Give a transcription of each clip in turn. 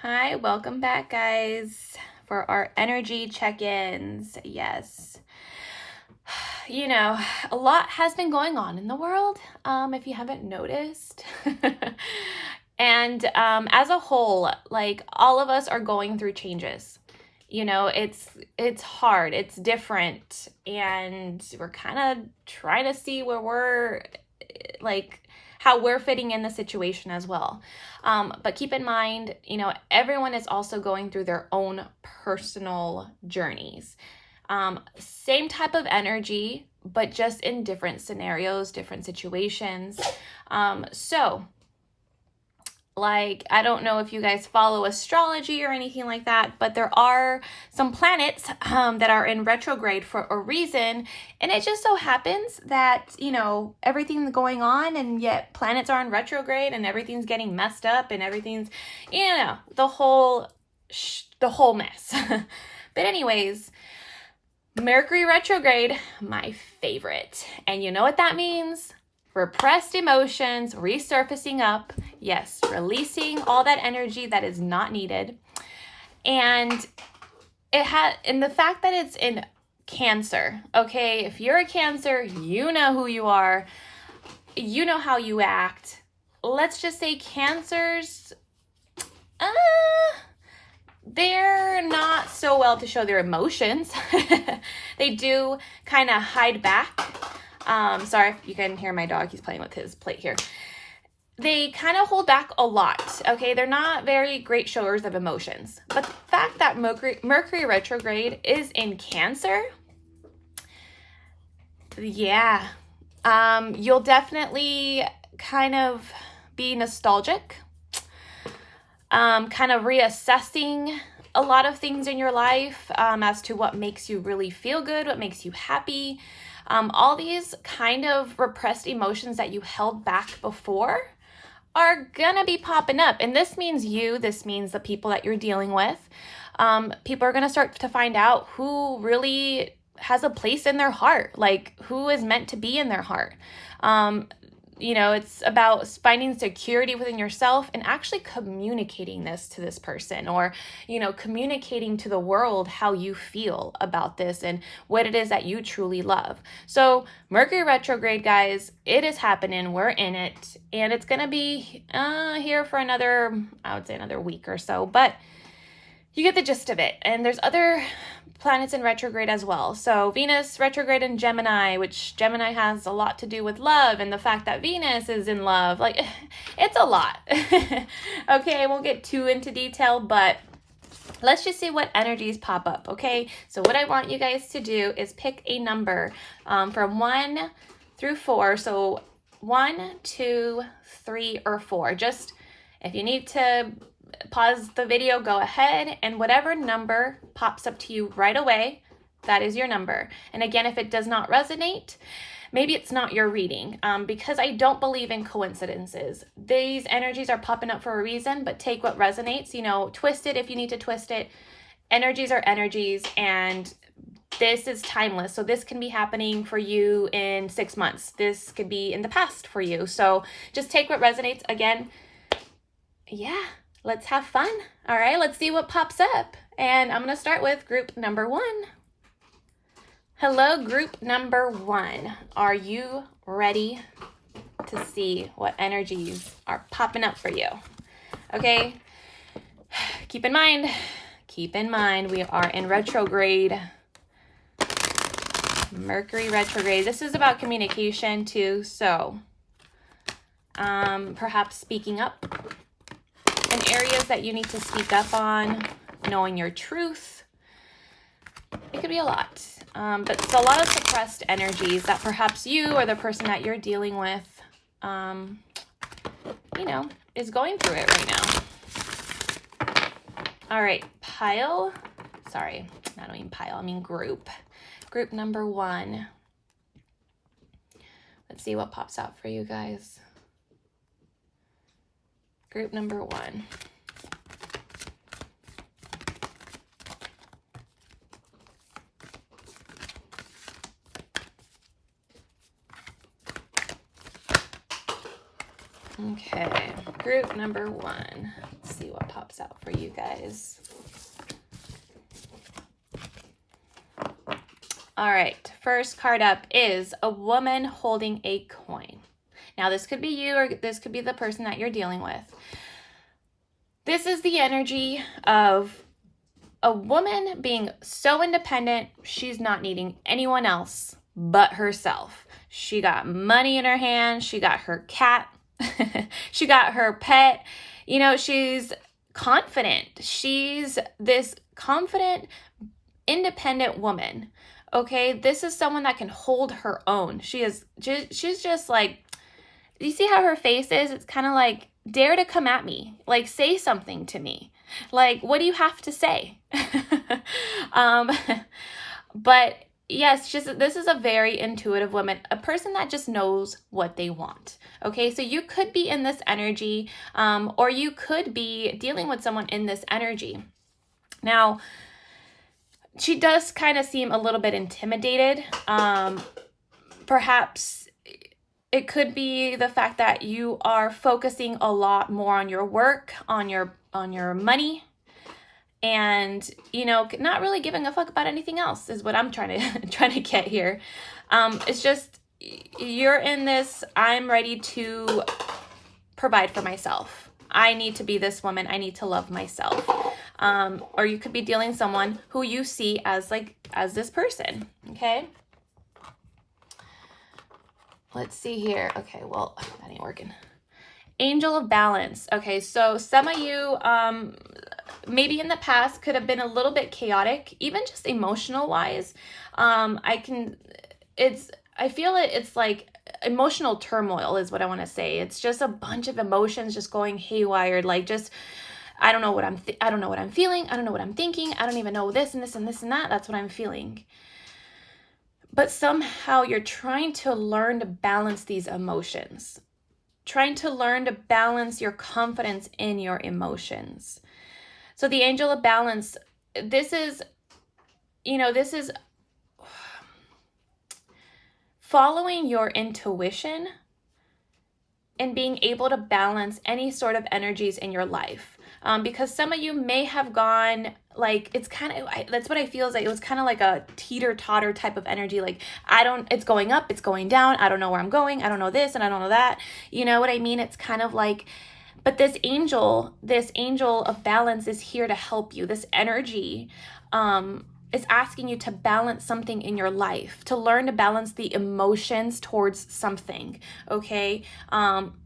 Hi, welcome back, guys, for our energy check-ins. Yes. You know, a lot has been going on in the world, if you haven't noticed. And as a whole, like, all of us are going through changes. You know, it's hard, it's different, and we're kind of trying to see where we're, like, how we're fitting in the situation as well. But keep in mind, you know, everyone is also going through their own personal journeys. Same type of energy, but just in different scenarios, different situations. So, like, I don't know if you guys follow astrology or anything like that, but there are some planets that are in retrograde for a reason. And it just so happens that, you know, everything's going on and yet planets are in retrograde and everything's getting messed up and everything's, you know, the whole mess. But anyways, Mercury retrograde, my favorite. And you know what that means? Repressed emotions resurfacing up. Yes, releasing all that energy that is not needed. And the fact that it's in Cancer, okay? If you're a Cancer, you know who you are. You know how you act. Let's just say Cancers, they're not so well to show their emotions. They do kind of hide back. Sorry, you can hear my dog. He's playing with his plate here. They kind of hold back a lot, okay? They're not very great showers of emotions. But the fact that Mercury retrograde is in Cancer, yeah, you'll definitely kind of be nostalgic, kind of reassessing a lot of things in your life as to what makes you really feel good, what makes you happy. All these kind of repressed emotions that you held back before are gonna be popping up. And this means this means the people that you're dealing with. People are gonna start to find out who really has a place in their heart, like who is meant to be in their heart. You know, it's about finding security within yourself and actually communicating this to this person, or, you know, communicating to the world how you feel about this and what it is that you truly love. So Mercury retrograde, guys, it is happening. We're in it, and it's going to be here for another week or so, but you get the gist of it. And there's other planets in retrograde as well. So Venus retrograde in Gemini, which Gemini has a lot to do with love, and the fact that Venus is in love, like, it's a lot. Okay, I won't get too into detail, but let's just see what energies pop up, okay? So what I want you guys to do is pick a number from 1 through 4. So 1, 2, 3, or 4. Just, if you need to pause the video, go ahead, and whatever number pops up to you right away, that is your number. And again, if it does not resonate, maybe it's not your reading, because I don't believe in coincidences. These energies are popping up for a reason, but take what resonates, you know, twist it if you need to twist it. Energies are energies, and this is timeless. So this can be happening for you in 6 months. This could be in the past for you. So just take what resonates. Again, yeah. Let's have fun. All right, let's see what pops up. And I'm going to start with group number 1. Hello, group number 1. Are you ready to see what energies are popping up for you? Okay, keep in mind, we are in retrograde. Mercury retrograde. This is about communication too, so perhaps speaking up in areas that you need to speak up on, knowing your truth. It could be a lot, but it's a lot of suppressed energies that perhaps you or the person that you're dealing with, you know, is going through it right now. All right, group number 1. Let's see what pops out for you guys. Group number 1. Okay, group number 1. Let's see what pops out for you guys. All right, first card up is a woman holding a coin. Now, this could be you or this could be the person that you're dealing with. This is the energy of a woman being so independent, she's not needing anyone else but herself. She got money in her hand. She got her cat. She got her pet. You know, she's confident. She's this confident, independent woman. Okay, this is someone that can hold her own. She's just like, you see how her face is? It's kind of like, dare to come at me. Like, say something to me. Like, what do you have to say? But yes, this is a very intuitive woman, a person that just knows what they want. Okay, so you could be in this energy, or you could be dealing with someone in this energy. Now, she does kind of seem a little bit intimidated. Perhaps it could be the fact that you are focusing a lot more on your work, on your money, and, you know, not really giving a fuck about anything else is what I'm trying to get here. It's just, you're in this, I'm ready to provide for myself. I need to be this woman. I need to love myself. Or you could be dealing with someone who you see as this person. Okay. Let's see here. Okay. Well, that ain't working. Angel of Balance. Okay. So some of you, maybe in the past could have been a little bit chaotic, even just emotional wise. I feel it's like emotional turmoil is what I want to say. It's just a bunch of emotions just going haywire. Like, just, I don't know what I'm feeling. I don't know what I'm thinking. I don't even know this and this and this and that. That's what I'm feeling. But somehow you're trying to learn to balance these emotions, trying to learn to balance your confidence in your emotions. So the Angel of Balance, this is following your intuition and being able to balance any sort of energies in your life. Because some of you may have gone, like, it's kind of, that's what I feel is like, it was kind of like a teeter-totter type of energy. Like, it's going up, it's going down. I don't know where I'm going. I don't know this and I don't know that. You know what I mean? It's kind of like, but this angel of balance is here to help you. This energy is asking you to balance something in your life, to learn to balance the emotions towards something, okay?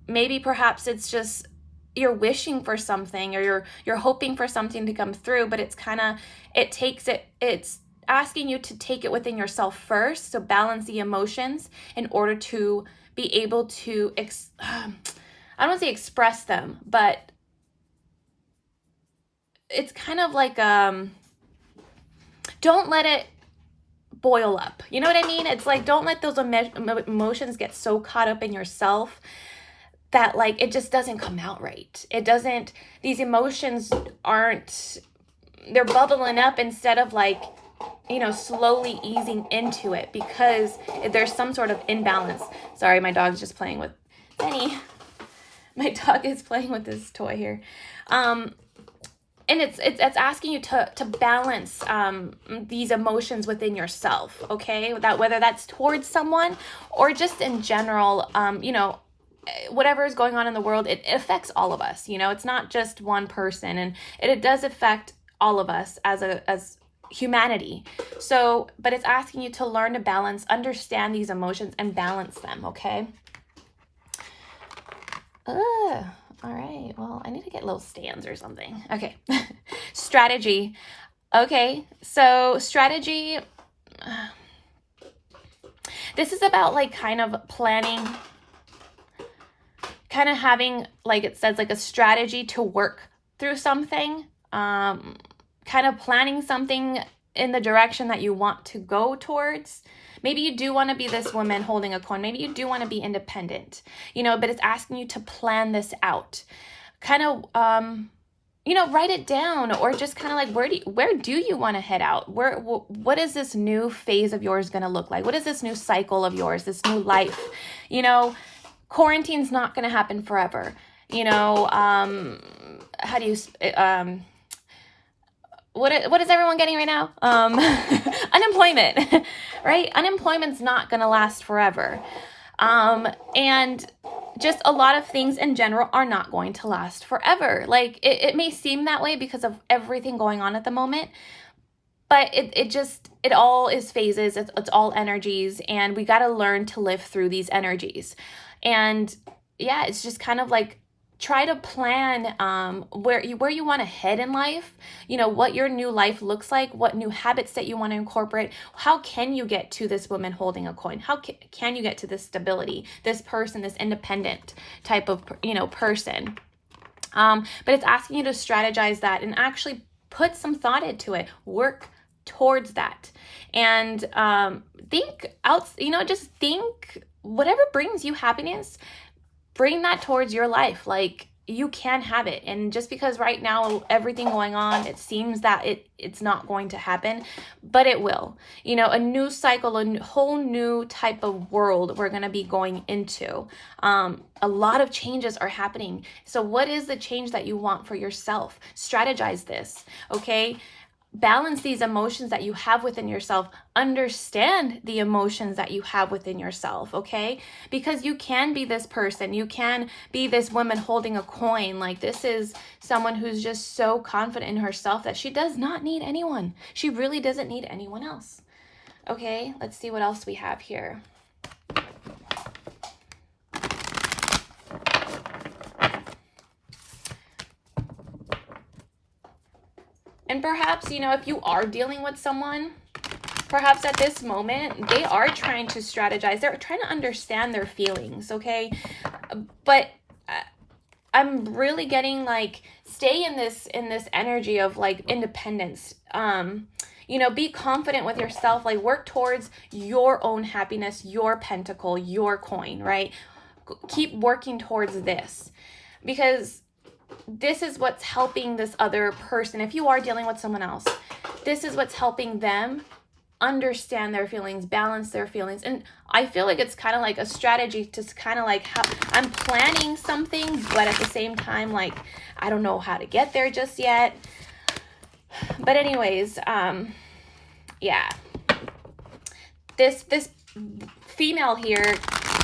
Maybe perhaps it's just you're wishing for something, or you're hoping for something to come through, but it's asking you to take it within yourself first, so balance the emotions in order to be able to, I don't want to say express them, but it's kind of like, don't let it boil up. You know what I mean? It's like, don't let those emotions get so caught up in yourself that, like, it just doesn't come out right. These emotions they're bubbling up instead of, like, you know, slowly easing into it, because there's some sort of imbalance. Sorry, my dog's just playing with Benny. My dog is playing with this toy here. And it's asking you to balance these emotions within yourself, okay? Whether that's towards someone or just in general, you know, whatever is going on in the world, it affects all of us. You know, it's not just one person, and it does affect all of us as humanity. So, but it's asking you to learn to balance, understand these emotions, and balance them, okay? All right, well, I need to get little stands or something. Okay. Strategy. Okay, so strategy, this is about, like, kind of planning, kind of having, like it says, like a strategy to work through something, kind of planning something in the direction that you want to go towards. Maybe you do want to be this woman holding a coin. Maybe you do want to be independent, you know, but it's asking you to plan this out. Kind of, you know, write it down, or just kind of like, where do you want to head out? What is this new phase of yours going to look like? What is this new cycle of yours, this new life? You know, quarantine's not going to happen forever. You know, how do you, what is everyone getting right now? Unemployment, right? Unemployment's not going to last forever. And just a lot of things in general are not going to last forever. Like it may seem that way because of everything going on at the moment, but it all is phases. It's all energies, and we got to learn to live through these energies. And yeah, it's just kind of like, try to plan where you want to head in life, what your new life looks like, what new habits that you want to incorporate. How can you get to this woman holding a coin? How can you get to this stability, this person, this independent type of, person? But it's asking you to strategize that and actually put some thought into it, work towards that. And think out, just think whatever brings you happiness, bring that towards your life. Like, you can have it. And just because right now everything going on, it seems that it's not going to happen, but it will. A new cycle, a whole new type of world we're going to be going into. A lot of changes are happening. So what is the change that you want for yourself? Strategize this, okay? Balance these emotions that you have within yourself. Understand the emotions that you have within yourself, okay? Because you can be this person. You can be this woman holding a coin. Like, this is someone who's just so confident in herself that she does not need anyone. She really doesn't need anyone else. Okay, let's see what else we have here. And perhaps, if you are dealing with someone, perhaps at this moment, they are trying to strategize. They're trying to understand their feelings, okay? But I'm really getting, like, stay in this energy of, like, independence. Be confident with yourself. Like, work towards your own happiness, your pentacle, your coin, right? Keep working towards this, because this is what's helping this other person. If you are dealing with someone else, this is what's helping them understand their feelings, balance their feelings. And I feel like it's kind of like a strategy to kind of like how I'm planning something, but at the same time, like, I don't know how to get there just yet. But anyways, yeah, this female here,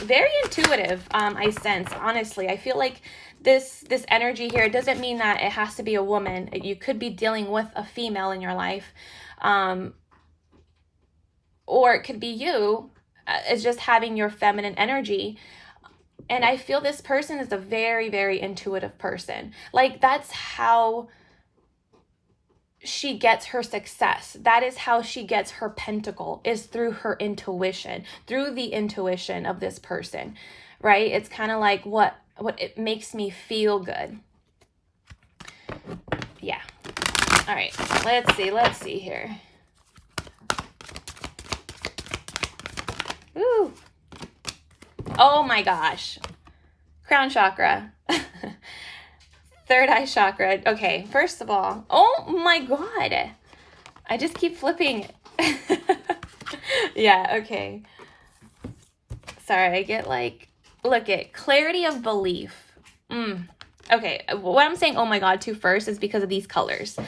very intuitive, I sense, honestly. I feel like this energy here, it doesn't mean that it has to be a woman. You could be dealing with a female in your life, or it could be you. It's just having your feminine energy. And I feel this person is a very, very intuitive person. Like, that's how she gets her success. That is how she gets her pentacle, is through her intuition, through the intuition of this person, right? It's kind of like what it makes me feel good. Yeah. All right. Let's see here. Ooh. Oh my gosh. Crown chakra. Third eye chakra. Okay, first of all, oh my God. I just keep flipping. Yeah, okay. Sorry, I get like, look at clarity of belief. Okay, what I'm saying, oh my God, to first is because of these colors.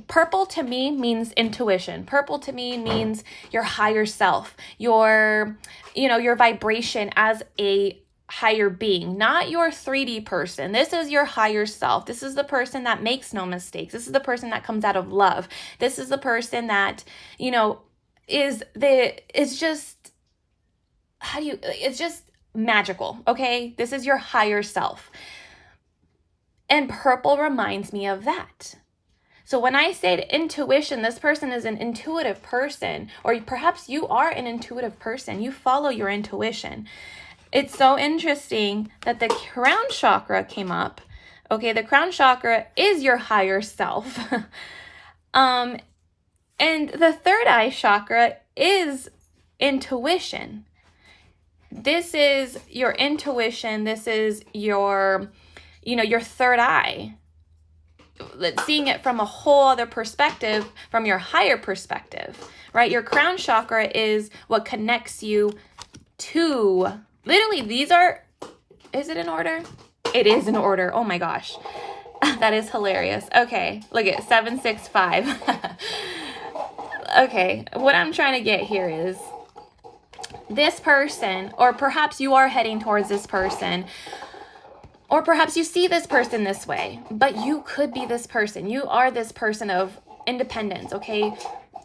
Purple to me means intuition. Purple to me means your higher self, your vibration as a higher being, not your 3D person. This is your higher self. This is the person that makes no mistakes. This is the person that comes out of love. This is the person that, it's just magical, okay? This is your higher self. And purple reminds me of that. So when I say intuition, this person is an intuitive person, or perhaps you are an intuitive person. You follow your intuition. It's so interesting that the crown chakra came up. Okay, the crown chakra is your higher self. And the third eye chakra is intuition. This is your intuition. This is your third eye. Seeing it from a whole other perspective, from your higher perspective, right? Your crown chakra is what connects you to, literally, is it in order? It is in order. Oh my gosh. That is hilarious. Okay, look at 765. Okay, what I'm trying to get here is this person, or perhaps you are heading towards this person, or perhaps you see this person this way, but you could be this person. You are this person of independence, okay?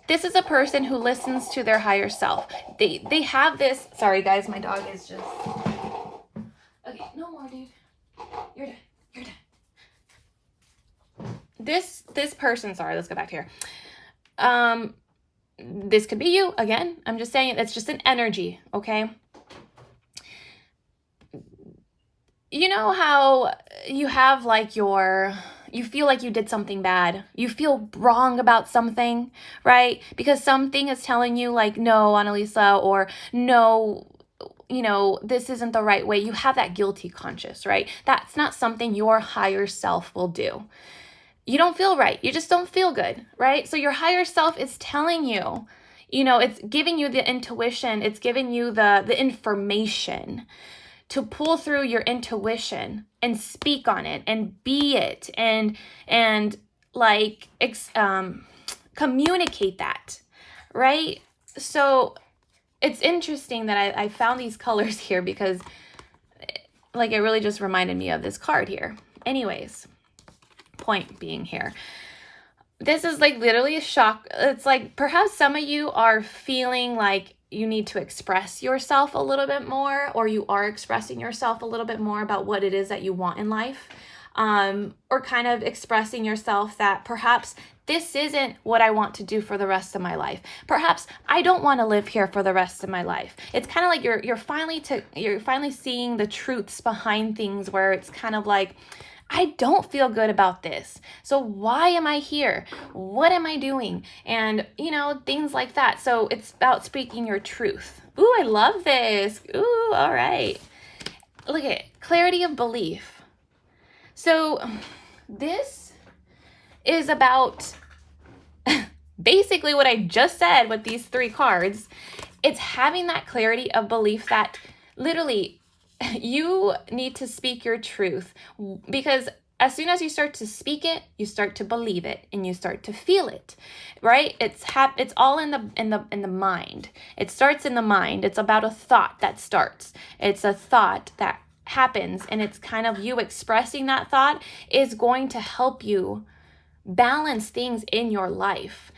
This is a person who listens to their higher self. They have this, sorry guys, my dog is just, okay, no more, dude. You're done. You're done. This person, sorry, let's go back here. This could be you, again. I'm just saying it's just an energy, okay? You know how you have like you feel like you did something bad. You feel wrong about something, right? Because something is telling you like, no, Annalisa, or no, this isn't the right way. You have that guilty conscience, right? That's not something your higher self will do. You don't feel right. You just don't feel good, right? So your higher self is telling you, it's giving you the intuition. It's giving you the information to pull through your intuition and speak on it and be it and like communicate that, right? So it's interesting that I found these colors here because like it really just reminded me of this card here. Anyways, point being here, this is like literally a shock. It's like perhaps some of you are feeling like you need to express yourself a little bit more, or you are expressing yourself a little bit more about what it is that you want in life, or kind of expressing yourself that perhaps this isn't what I want to do for the rest of my life. Perhaps I don't want to live here for the rest of my life. It's kind of like you're finally seeing the truths behind things, where it's kind of like, I don't feel good about this. So why am I here? What am I doing? And, things like that. So it's about speaking your truth. Ooh, I love this. Ooh, all right. Look at it. Clarity of belief. So this is about basically what I just said with these 3 cards. It's having that clarity of belief that literally you need to speak your truth, because as soon as you start to speak it, you start to believe it and you start to feel it, right? It's all in the mind. It starts in the mind. It's about a thought that starts. It's a thought that happens, and it's kind of you expressing that thought is going to help you balance things in your life,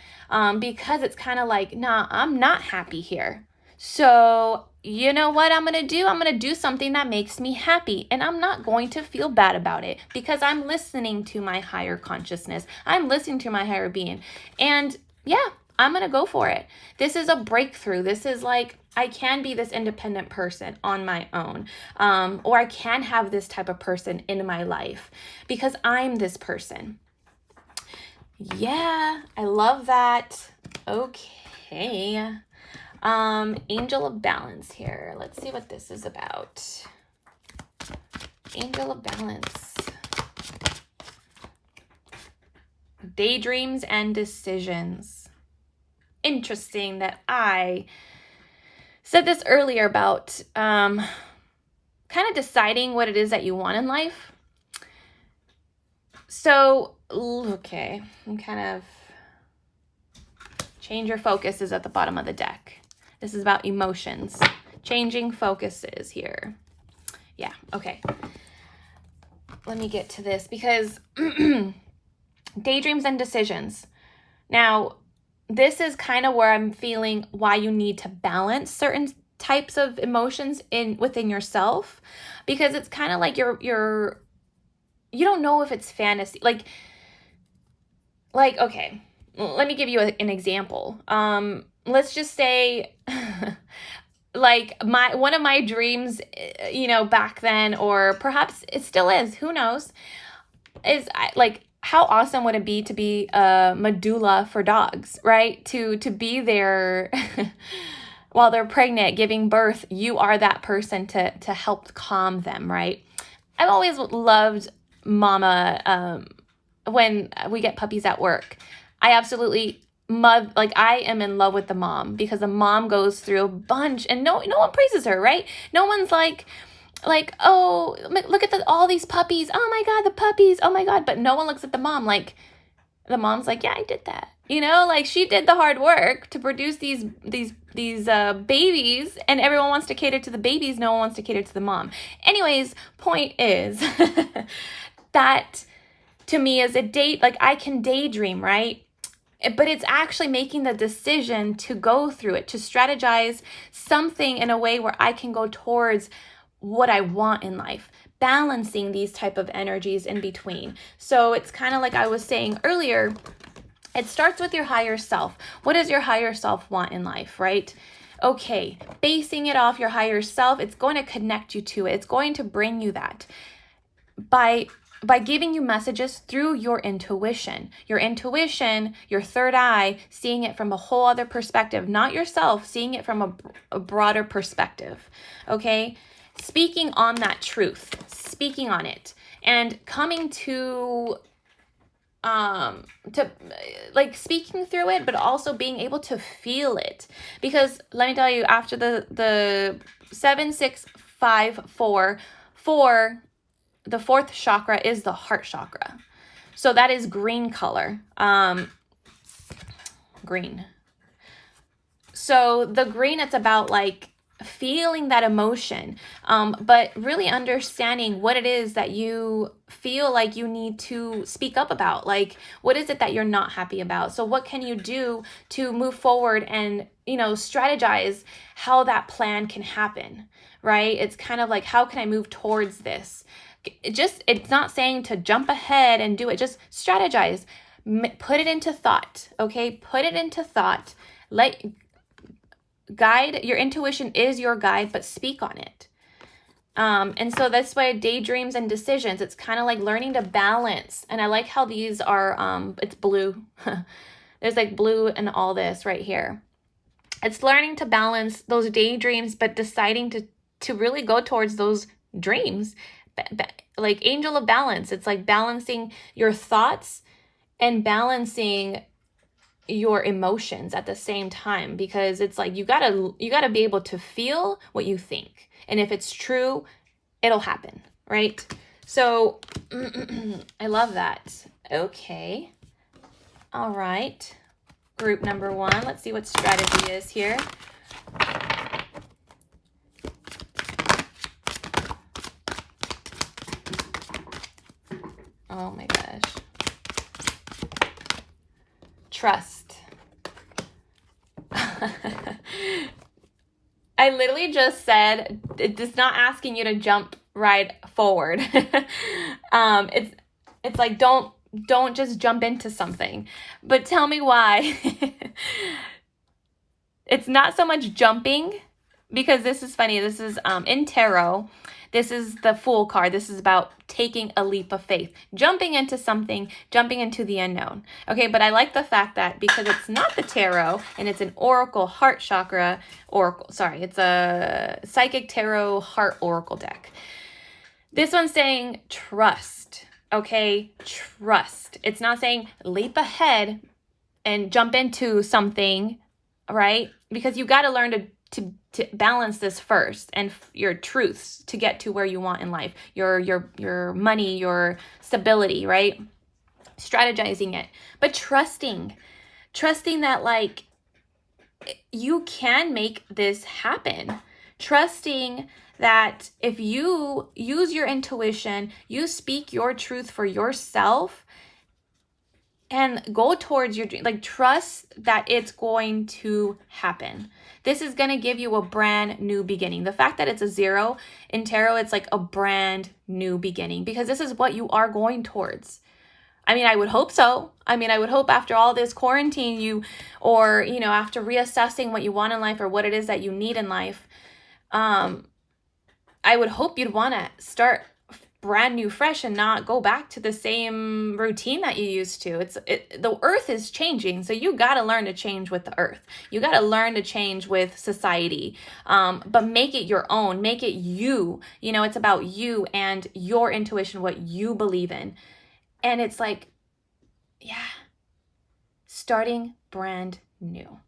because it's kind of like, nah, I'm not happy here. So you know what I'm going to do? I'm going to do something that makes me happy, and I'm not going to feel bad about it because I'm listening to my higher consciousness. I'm listening to my higher being, and yeah, I'm going to go for it. This is a breakthrough. This is like, I can be this independent person on my own, or I can have this type of person in my life because I'm this person. Yeah, I love that. Okay. Angel of Balance here. Let's see what this is about. Angel of Balance. Daydreams and decisions. Interesting that I said this earlier about kind of deciding what it is that you want in life. So, okay, I'm kind of change your focus is at the bottom of the deck. This is about emotions. Changing focuses here. Yeah, okay. Let me get to this because daydreams and decisions. Now, this is kind of where I'm feeling why you need to balance certain types of emotions within yourself, because it's kind of like you don't know if it's fantasy. Like okay, let me give you an example. Let's just say like one of my dreams, back then, or perhaps it still is, who knows, is like, how awesome would it be to be a medulla for dogs, right? To be there while they're pregnant, giving birth. You are that person to help calm them, right? I've always loved mama. When we get puppies at work, I absolutely I am in love with the mom, because the mom goes through a bunch, and no one praises her, right? No one's like, like, oh, look at all these puppies. Oh my God, the puppies. Oh my God. But no one looks at the mom. Like, the mom's like, yeah, I did that. You know, like she did the hard work to produce these babies, and everyone wants to cater to the babies. No one wants to cater to the mom. Anyways, point is that to me is a date. Like, I can daydream, right? But it's actually making the decision to go through it, to strategize something in a way where I can go towards what I want in life, balancing these type of energies in between. So it's kind of like I was saying earlier, it starts with your higher self. What does your higher self want in life, right? Okay, basing it off your higher self, it's going to connect you to it. It's going to bring you that by giving you messages through your intuition. Your intuition, your third eye, seeing it from a whole other perspective, not yourself, seeing it from a broader perspective, okay? Speaking on that truth, speaking on it, and coming to like speaking through it, but also being able to feel it. Because let me tell you, after the 7, 6, 5, 4, the fourth chakra is the heart chakra. So that is green color. Green. So the green, it's about like feeling that emotion, but really understanding what it is that you feel like you need to speak up about. Like, what is it that you're not happy about? So what can you do to move forward and, you know, strategize how that plan can happen, right? It's kind of like, how can I move towards this? It's not saying to jump ahead and do it. Just strategize. Put it into thought, okay? Put it into thought. Guide, your intuition is your guide, but speak on it. And so that's why daydreams and decisions, it's kind of like learning to balance. And I like how these are, it's blue. There's like blue and all this right here. It's learning to balance those daydreams, but deciding to really go towards those dreams. Like angel of balance. It's like balancing your thoughts and balancing your emotions at the same time, because it's like you gotta be able to feel what you think, and if it's true, it'll happen, right? So I love that. Okay, all right, group number 1, let's see what strategy is here. Oh my gosh. Trust. I literally just said, it's not asking you to jump right forward. It's like, don't just jump into something, but tell me why. It's not so much jumping, because this is funny. This is in tarot. This is the Fool card. This is about taking a leap of faith, jumping into something, jumping into the unknown. Okay, but I like the fact that because it's not the tarot and it's an oracle heart chakra oracle. Sorry, it's a psychic tarot heart oracle deck. This one's saying trust. Okay, trust. It's not saying leap ahead and jump into something, right? Because you got to learn to balance this first, and your truths to get to where you want in life, your money, your stability, right? Strategizing it, but trusting that like you can make this happen. Trusting that if you use your intuition, you speak your truth for yourself and go towards your dream, like trust that it's going to happen. This is going to give you a brand new beginning. The fact that it's a 0 in tarot, it's like a brand new beginning, because this is what you are going towards. I mean, I would hope so. I mean, I would hope after all this quarantine, after reassessing what you want in life or what it is that you need in life, I would hope you'd want to start brand new, fresh, and not go back to the same routine that you used to. The earth is changing, so you got to learn to change with the earth. You got to learn to change with society, but make it your own. Make it you. It's about you and your intuition, what you believe in. And it's like, yeah, starting brand new.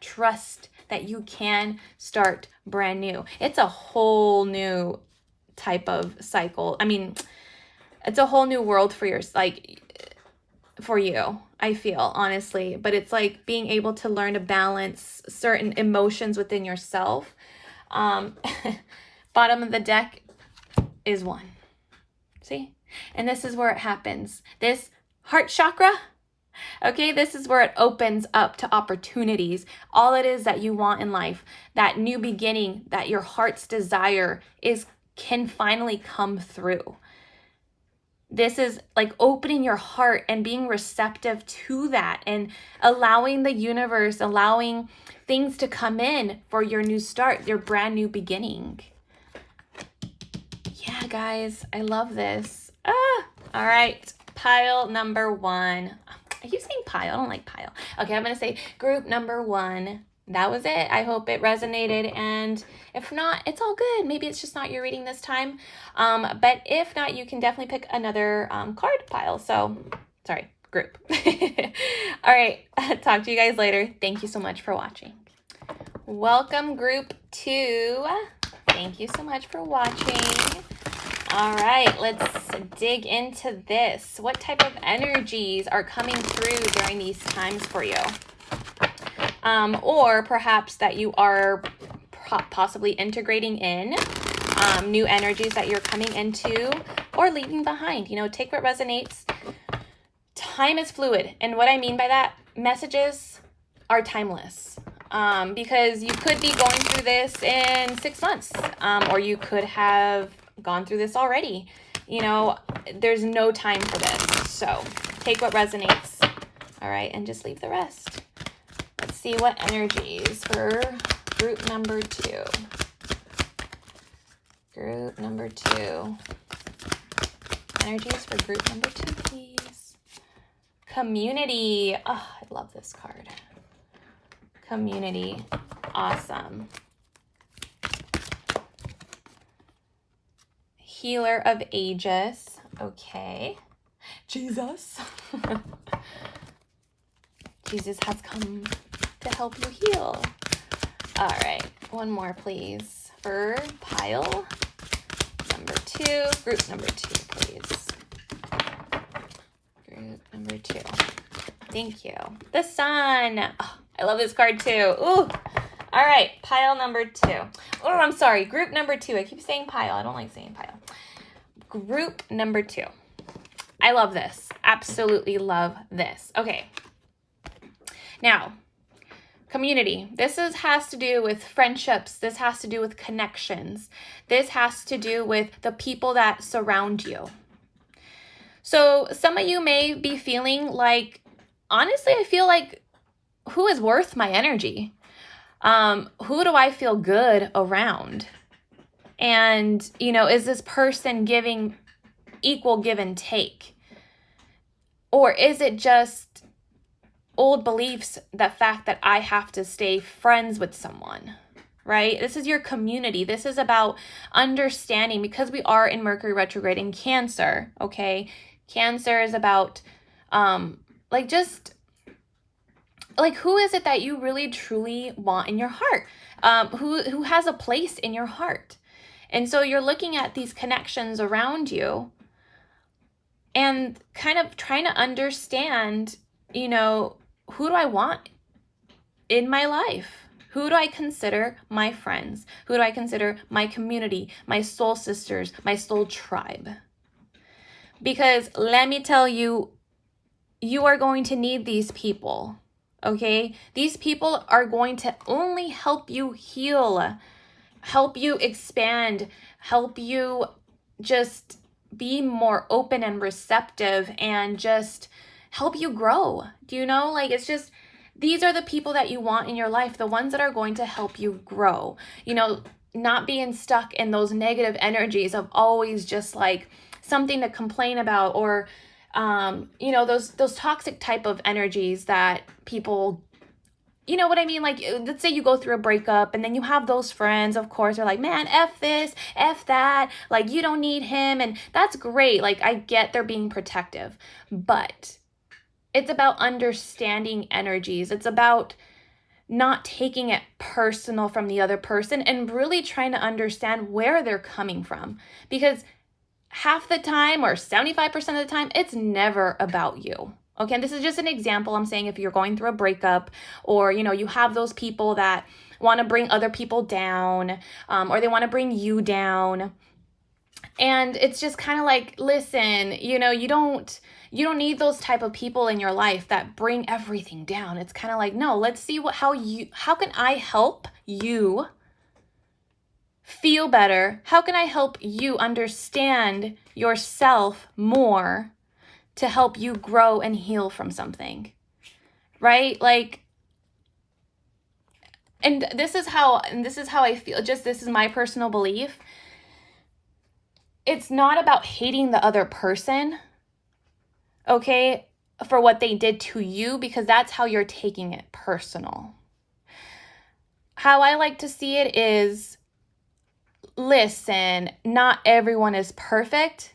Trust that you can start brand new. It's a whole new type of cycle. I mean, it's a whole new world for for you, I feel, honestly. But it's like being able to learn to balance certain emotions within yourself. Bottom of the deck is 1. See? And this is where it happens. This heart chakra, okay, this is where it opens up to opportunities. All it is that you want in life, that new beginning, that your heart's desire can finally come through. This is like opening your heart and being receptive to that and allowing the universe, allowing things to come in for your new start, your brand new beginning. Yeah, guys, I love this. All right, pile number 1. I keep saying pile. I don't like pile. Okay, I'm going to say group number 1. That was it. I hope it resonated. And if not, it's all good. Maybe it's just not your reading this time. But if not, you can definitely pick another card pile. So, sorry, group. All right. Talk to you guys later. Thank you so much for watching. Welcome, group 2. Thank you so much for watching. All right, let's dig into this. What type of energies are coming through during these times for you? Or perhaps that you are possibly integrating in, new energies that you're coming into or leaving behind. You know, take what resonates. Time is fluid. And what I mean by that, messages are timeless. Because you could be going through this in 6 months, or you could have gone through this already. You know, there's no time for this. So take what resonates. All right, and just leave the rest. Let's see what energies for group number 2. Group number 2. Energies for group number 2, please. Community. Oh, I love this card. Community. Awesome. Healer of ages. Okay. Jesus. Jesus has come to help you heal. All right. One more, please. For pile number 2. Group number 2, please. Group number 2. Thank you. The sun. Oh, I love this card too. Ooh. All right. Pile number 2. Oh, I'm sorry. Group number 2. I keep saying pile. I don't like saying pile. Group number 2. I love this. Absolutely love this. Okay. Now, community. This has to do with friendships. This has to do with connections. This has to do with the people that surround you. So some of you may be feeling like, honestly, I feel like, who is worth my energy? Who do I feel good around? And, you know, is this person giving equal give and take? Or is it just old beliefs, the fact that I have to stay friends with someone, right? This is your community. This is about understanding, because we are in Mercury retrograde in Cancer, okay? Cancer is about, who is it that you really truly want in your heart? Who has a place in your heart? And so you're looking at these connections around you and kind of trying to understand, you know, who do I want in my life? Who do I consider my friends? Who do I consider my community, my soul sisters, my soul tribe? Because let me tell you, you are going to need these people, okay? These people are going to only help you heal, help you expand, help you just be more open and receptive, and just help you grow. Do you know? Like, it's just, these are the people that you want in your life, the ones that are going to help you grow. You know, not being stuck in those negative energies of always just like something to complain about, or you know, those toxic type of energies that people, you know what I mean? Like, let's say you go through a breakup and then you have those friends, of course, are like, man, F this, F that, like, you don't need him. And that's great. Like, I get they're being protective, but it's about understanding energies. It's about not taking it personal from the other person and really trying to understand where they're coming from. Because half the time, or 75% of the time, it's never about you. Okay, and this is just an example. I'm saying if you're going through a breakup, or you have those people that want to bring other people down, or they want to bring you down. And it's just kind of like, listen, you don't need those type of people in your life that bring everything down. It's kind of like, no, let's see how can I help you feel better? How can I help you understand yourself more to help you grow and heal from something? Right? Like, and this is how I feel. Just, this is my personal belief. It's not about hating the other person, okay, for what they did to you, because that's how you're taking it personal. How I like to see it is, listen, not everyone is perfect.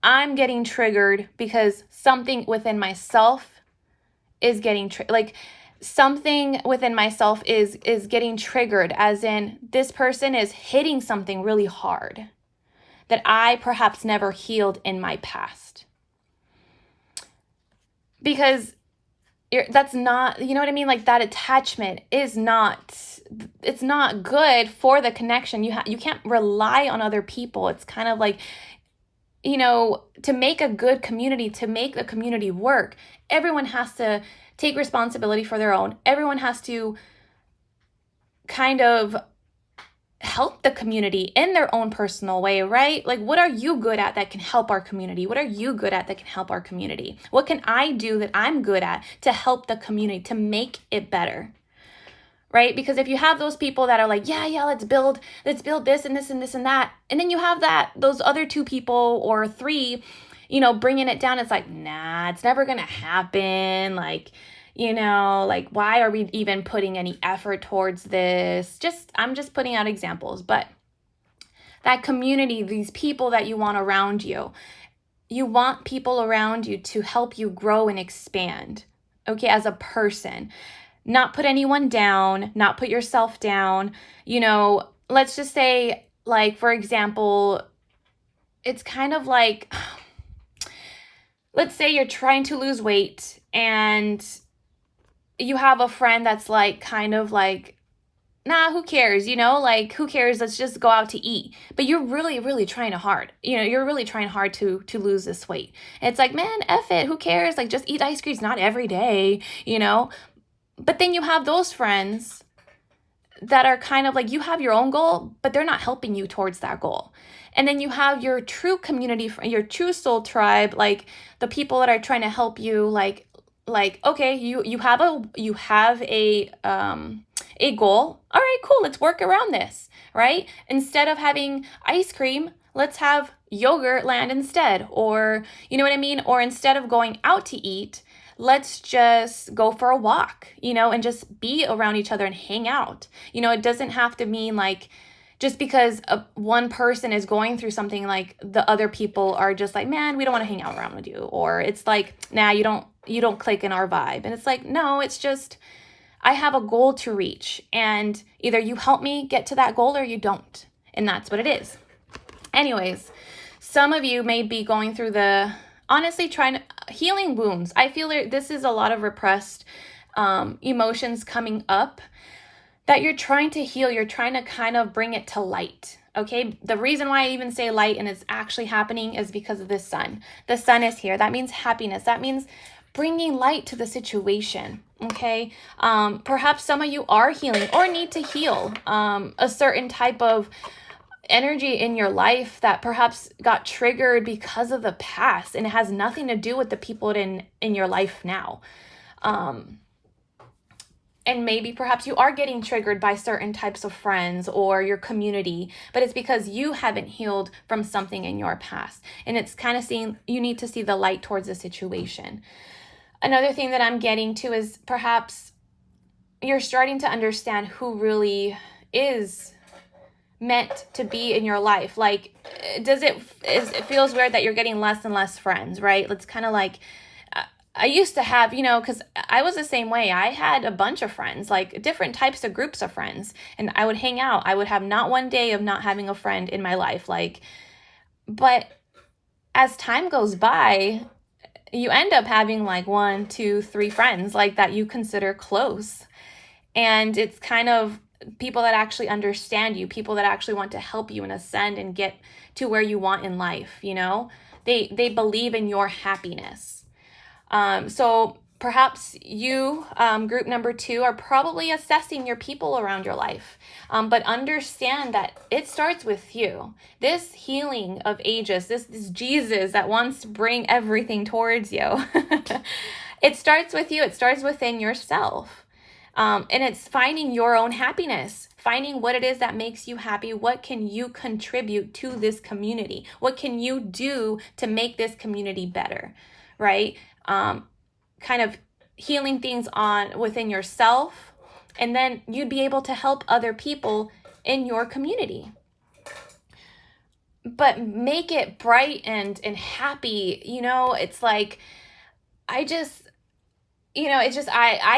I'm getting triggered because something within myself is getting something within myself is getting triggered, as in this person is hitting something really hard that I perhaps never healed in my past. Because that's not, you know what I mean? Like, that attachment is not, it's not good for the connection. You can't rely on other people. It's kind of like, to make a good community, to make the community work, everyone has to take responsibility for their own. Everyone has to kind of help the community in their own personal way, right? Like, what are you good at that can help our community? What are you good at that can help our community? What can I do that I'm good at to help the community, to make it better? Right? Because if you have those people that are like, yeah, let's build this and this and this and that, and then you have those other two people or three, bringing it down, it's like, nah, it's never gonna happen. Like, like, why are we even putting any effort towards this? I'm just putting out examples. But that community, these people that you want around you want people around you to help you grow and expand, okay, as a person. Not put anyone down, not put yourself down. Let's just say, like, for example, it's kind of like, let's say you're trying to lose weight and you have a friend that's like, kind of like, nah, who cares? Like, who cares? Let's just go out to eat. But you're really, really trying hard. You're really trying hard to lose this weight. And it's like, man, F it. Who cares? Like, just eat ice cream. It's not every day, But then you have those friends that are kind of like, you have your own goal, but they're not helping you towards that goal. And then you have your true community, your true soul tribe, like the people that are trying to help you, like, okay, you have a goal. All right, cool. Let's work around this, right? Instead of having ice cream, let's have yogurt land instead. Or, you know what I mean? Or instead of going out to eat, let's just go for a walk, and just be around each other and hang out. It doesn't have to mean like, just because one person is going through something, like the other people are just like, man, we don't want to hang out around with you. Or it's like, nah, you don't click in our vibe. And it's like, no, it's just, I have a goal to reach, and either you help me get to that goal or you don't. And that's what it is. Anyways, some of you may be going through honestly trying to healing wounds. I feel this is a lot of repressed emotions coming up that you're trying to heal. You're trying to kind of bring it to light. Okay. The reason why I even say light and it's actually happening is because of the sun. The sun is here. That means happiness. That means bringing light to the situation. Okay. Perhaps some of you are healing or need to heal a certain type of energy in your life that perhaps got triggered because of the past, and it has nothing to do with the people in your life now. And maybe perhaps you are getting triggered by certain types of friends or your community, but it's because you haven't healed from something in your past. And it's kind of you need to see the light towards the situation. Another thing that I'm getting to is perhaps you're starting to understand who really is meant to be in your life. Like, it feels weird that you're getting less and less friends, right? It's kind of like, I used to have, because I was the same way. I had a bunch of friends, like different types of groups of friends, and I would hang out. I would have not one day of not having a friend in my life. But as time goes by, you end up having like 1, 2, 3 friends like that you consider close. And it's kind of people that actually understand you, people that actually want to help you and ascend and get to where you want in life, They believe in your happiness. So perhaps you, group number 2, are probably assessing your people around your life. But understand that it starts with you. This healing of ages, this Jesus that wants to bring everything towards you, it starts with you. It starts within yourself. And it's finding your own happiness, finding what it is that makes you happy. What can you contribute to this community? What can you do to make this community better, right? Kind of healing things within yourself, and then you'd be able to help other people in your community. But make it bright and happy. It's like, I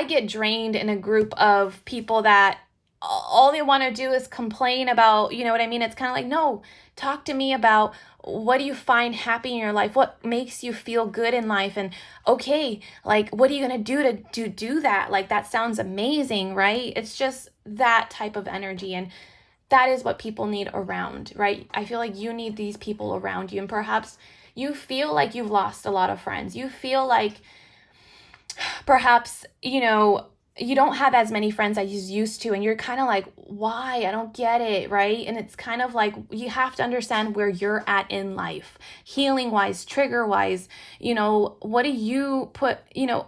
get drained in a group of people that all they want to do is complain about, you know what I mean? It's kind of like, no, talk to me about what do you find happy in your life? What makes you feel good in life? And okay, like, what are you going to do to do that? Like, that sounds amazing, right? It's just that type of energy. And that is what people need around, right? I feel like you need these people around you. And perhaps you feel like you've lost a lot of friends. You feel like perhaps, you don't have as many friends as you used to, and you're kind of like, why? I don't get it, right? And it's kind of like, you have to understand where you're at in life, healing wise, trigger wise. What do you put,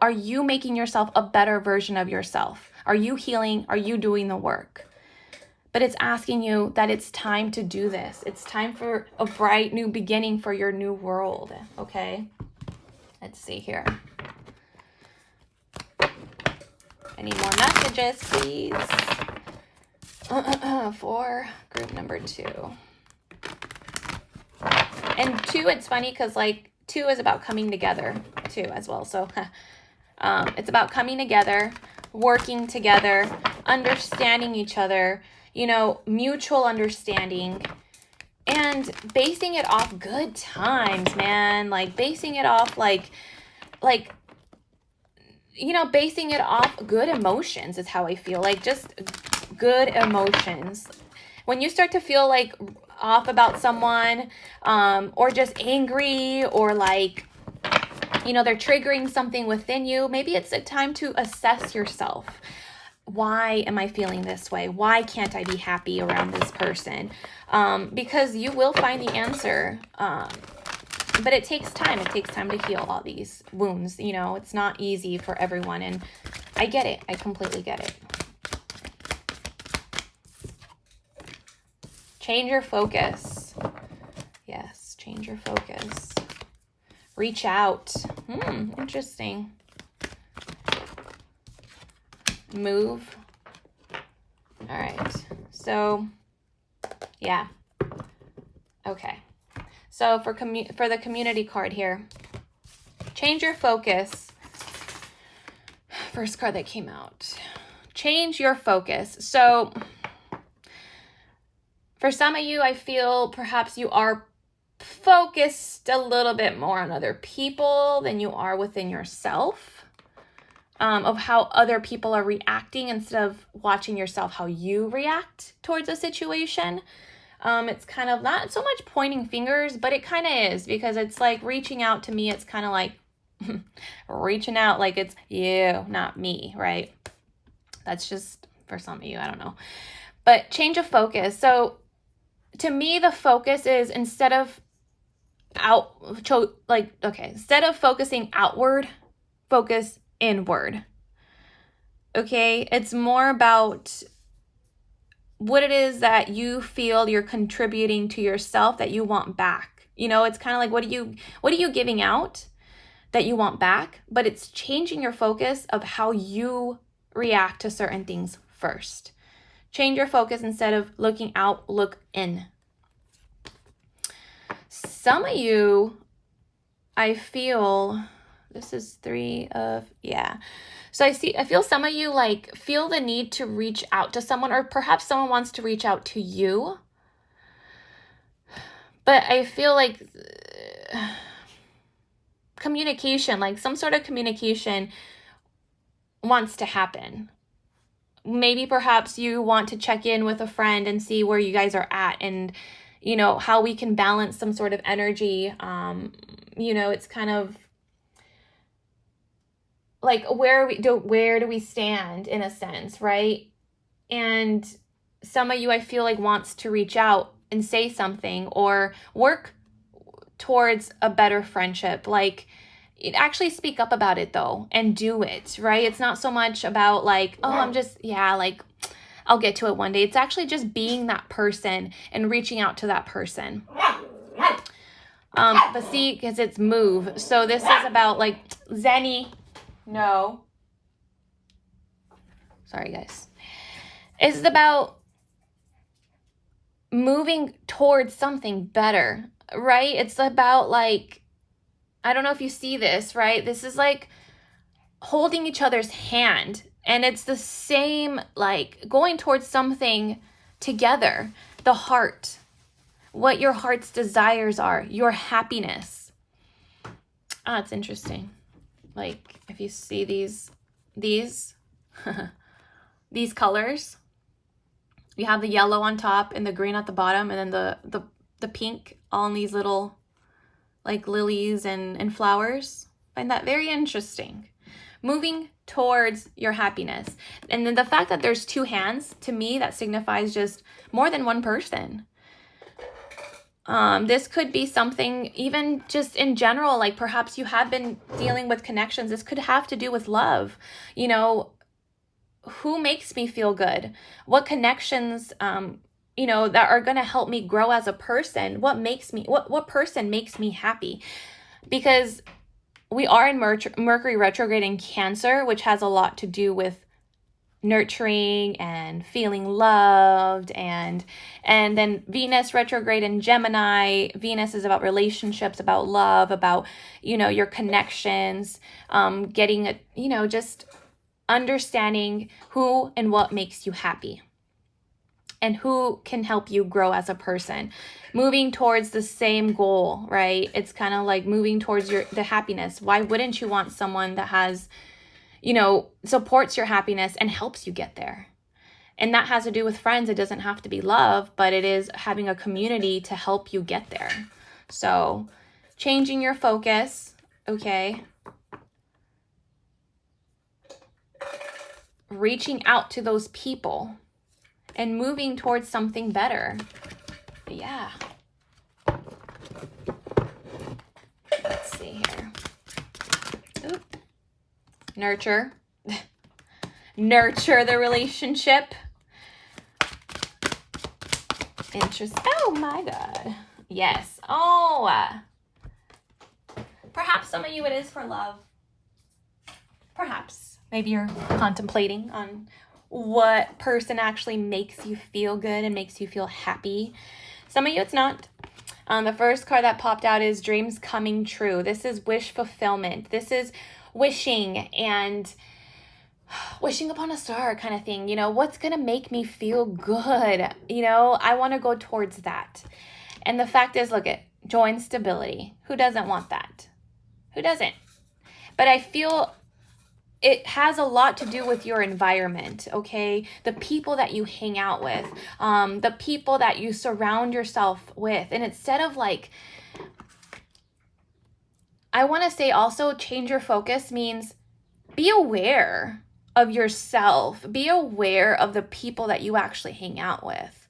are you making yourself a better version of yourself? Are you healing? Are you doing the work? But it's asking you that it's time to do this. It's time for a bright new beginning for your new world, okay? Let's see here. I need more messages, please. For group number 2. And 2, it's funny because 2 is about coming together too as well. So it's about coming together, working together, understanding each other, mutual understanding, and basing it off good times, man. Basing it off basing it off good emotions is how I feel. Just good emotions. When you start to feel off about someone, or just angry, or they're triggering something within you, maybe it's a time to assess yourself. Why am I feeling this way? Why can't I be happy around this person? Because you will find the answer. But it takes time. It takes time to heal all these wounds. It's not easy for everyone. And I get it. I completely get it. Change your focus. Yes, change your focus. Reach out. Interesting. Move. All right. So, yeah. Okay. So for the community card here, change your focus. First card that came out. Change your focus. So for some of you, I feel perhaps you are focused a little bit more on other people than you are within yourself, of how other people are reacting instead of watching yourself, how you react towards a situation. It's kind of not so much pointing fingers, but it kind of is, because it's like reaching out. To me, it's kind of like reaching out like it's you, not me, right? That's just for some of you, I don't know. But change of focus. So to me, the focus is instead of focusing outward, focus inward. Okay? It's more about what it is that you feel you're contributing to yourself that you want back. It's kind of like, what are you giving out that you want back? But it's changing your focus of how you react to certain things first. Change your focus. Instead of looking out, look in. Some of you, I feel, This is 3 of, yeah. So I feel some of you like feel the need to reach out to someone, or perhaps someone wants to reach out to you. But I feel like communication, like some sort of communication wants to happen. Maybe perhaps you want to check in with a friend and see where you guys are at, and you know how we can balance some sort of energy. You know, it's kind of like where do we stand in a sense, right? And some of you, I feel like, wants to reach out and say something or work towards a better friendship. Like, actually speak up about it though and do it, right? It's not so much about like, oh, I'm just, yeah, like I'll get to it one day. It's actually just being that person and reaching out to that person. But see, because it's move. So this is about like Zenny. No. Sorry, guys. It's about moving towards something better, right? It's about like, I don't know if you see this, right? This is like holding each other's hand, and it's the same, like going towards something together. The heart, what your heart's desires are, your happiness. It's interesting. Like if you see these these colors, you have the yellow on top and the green at the bottom, and then the pink all in these little like lilies and flowers. Find that very interesting. Moving towards your happiness. And then the fact that there's 2 hands, to me, that signifies just more than one person. This could be something even just in general, like perhaps you have been dealing with connections. This could have to do with love. You know, who makes me feel good? What connections, you know, that are going to help me grow as a person? What person makes me happy? Because we are in Mercury retrograde in Cancer, which has a lot to do with nurturing and feeling loved, and then Venus retrograde in Gemini. Venus is about relationships, about love, about, you know, your connections, getting a, you know, just understanding who and what makes you happy and who can help you grow as a person, moving towards the same goal, right? It's kind of like moving towards the happiness. Why wouldn't you want someone that has, you know, supports your happiness and helps you get there? And that has to do with friends. It doesn't have to be love, but it is having a community to help you get there. So changing your focus, okay? Reaching out to those people and moving towards something better. Yeah. Let's see here. Oop. Nurture. Nurture the relationship. Oh my God. Yes. Oh. Perhaps some of you it is for love. Perhaps. Maybe you're contemplating on what person actually makes you feel good and makes you feel happy. Some of you it's not. The first card that popped out is dreams coming true. This is wish fulfillment. This is wishing and wishing upon a star kind of thing. You know, what's going to make me feel good? You know, I want to go towards that. And the fact is, look at joy and stability. Who doesn't want that? Who doesn't? But I feel it has a lot to do with your environment, okay? The people that you hang out with, the people that you surround yourself with. And instead of like, I want to say also change your focus means be aware of yourself. Be aware of the people that you actually hang out with.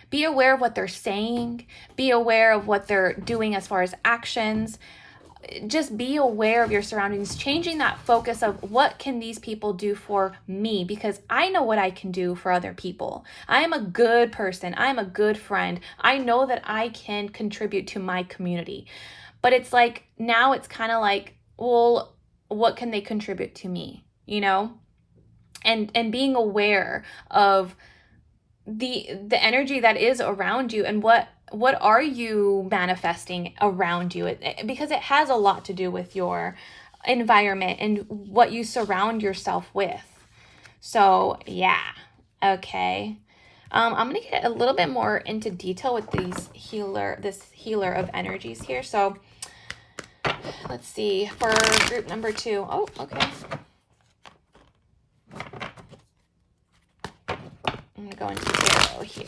Be aware of what they're saying. Be aware of what they're doing as far as actions. Just be aware of your surroundings, changing that focus of what can these people do for me, because I know what I can do for other people. I am a good person. I am a good friend. I know that I can contribute to my community. But it's like, now it's kind of like, well, what can they contribute to me, you know? And being aware of the energy that is around you, and what are you manifesting around you, because it has a lot to do with your environment and what you surround yourself with. So yeah, okay. I'm gonna get a little bit more into detail with this healer of energies here. So let's see, for group number 2. Oh, okay. I'm gonna go into tarot here.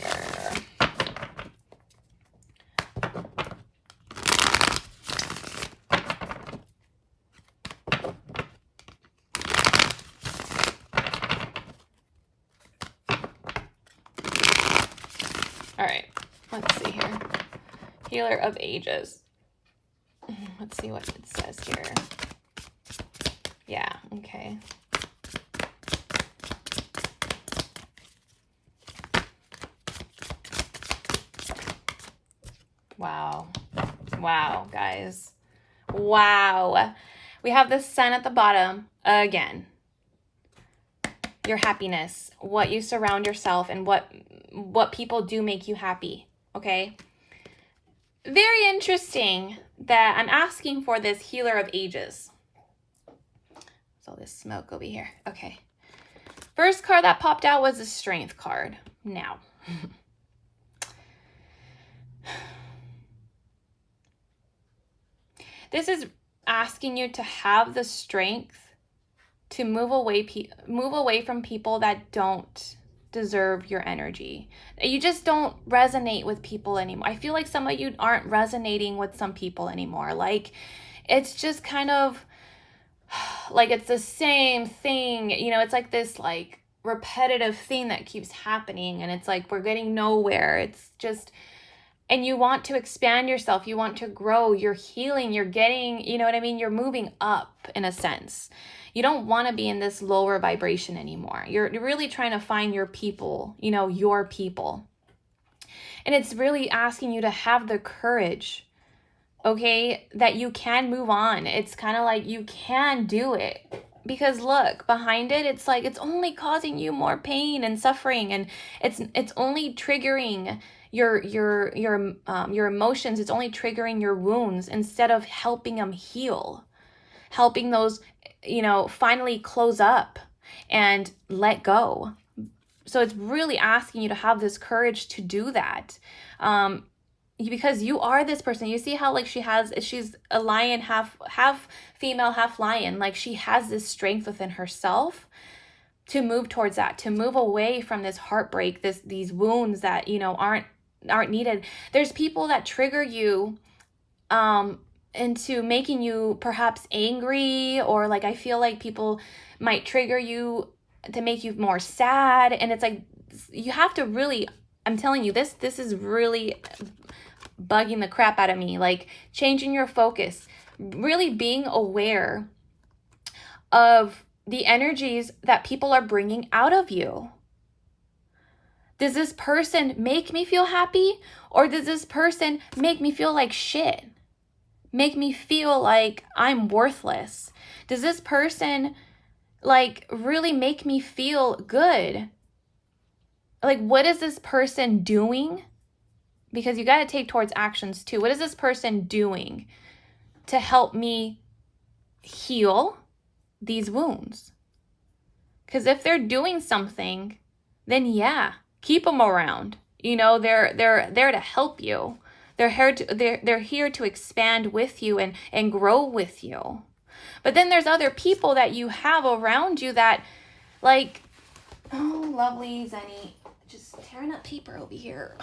All right, let's see here. Healer of ages. Let's see what it says here. Yeah, okay. Wow. Wow, guys. Wow. We have the sun at the bottom again. Your happiness, what you surround yourself, and what people do make you happy, okay? Very interesting that I'm asking for this healer of ages. So this smoke over here. Okay. First card that popped out was the strength card. Now. This is asking you to have the strength to move away from people that don't deserve your energy. You just don't resonate with people anymore. I feel like some of you aren't resonating with some people anymore. Like, it's just kind of like it's the same thing. You know, it's like this like repetitive thing that keeps happening, and it's like we're getting nowhere. It's just, and you want to expand yourself. You want to grow. You're healing. You're getting, you know what I mean? You're moving up in a sense. You don't want to be in this lower vibration anymore. You're really trying to find your people, you know, your people. And it's really asking you to have the courage, okay, that you can move on. It's kind of like you can do it. Because look, behind it, it's like it's only causing you more pain and suffering, and it's only triggering your emotions. It's only triggering your wounds instead of helping them heal, helping those, you know, finally close up and let go. So it's really asking you to have this courage to do that. Because you are this person. You see how like she's a lion, half female, half lion. Like she has this strength within herself to move towards that, to move away from this heartbreak, these wounds that, you know, aren't needed. There's people that trigger you into making you perhaps angry, or like I feel like people might trigger you to make you more sad, and it's like you have to really, I'm telling you, this is really bugging the crap out of me. Like changing your focus, really being aware of the energies that people are bringing out of you. Does this person make me feel happy, or does this person make me feel like shit? Make me feel like I'm worthless? Does this person like really make me feel good? Like, what is this person doing? Because you got to take towards actions too. What is this person doing to help me heal these wounds? Because if they're doing something, then yeah, keep them around. You know, they're there to help you. They're here to expand with you and grow with you. But then there's other people that you have around you that, like, oh, lovely Zenny, just tearing up paper over here.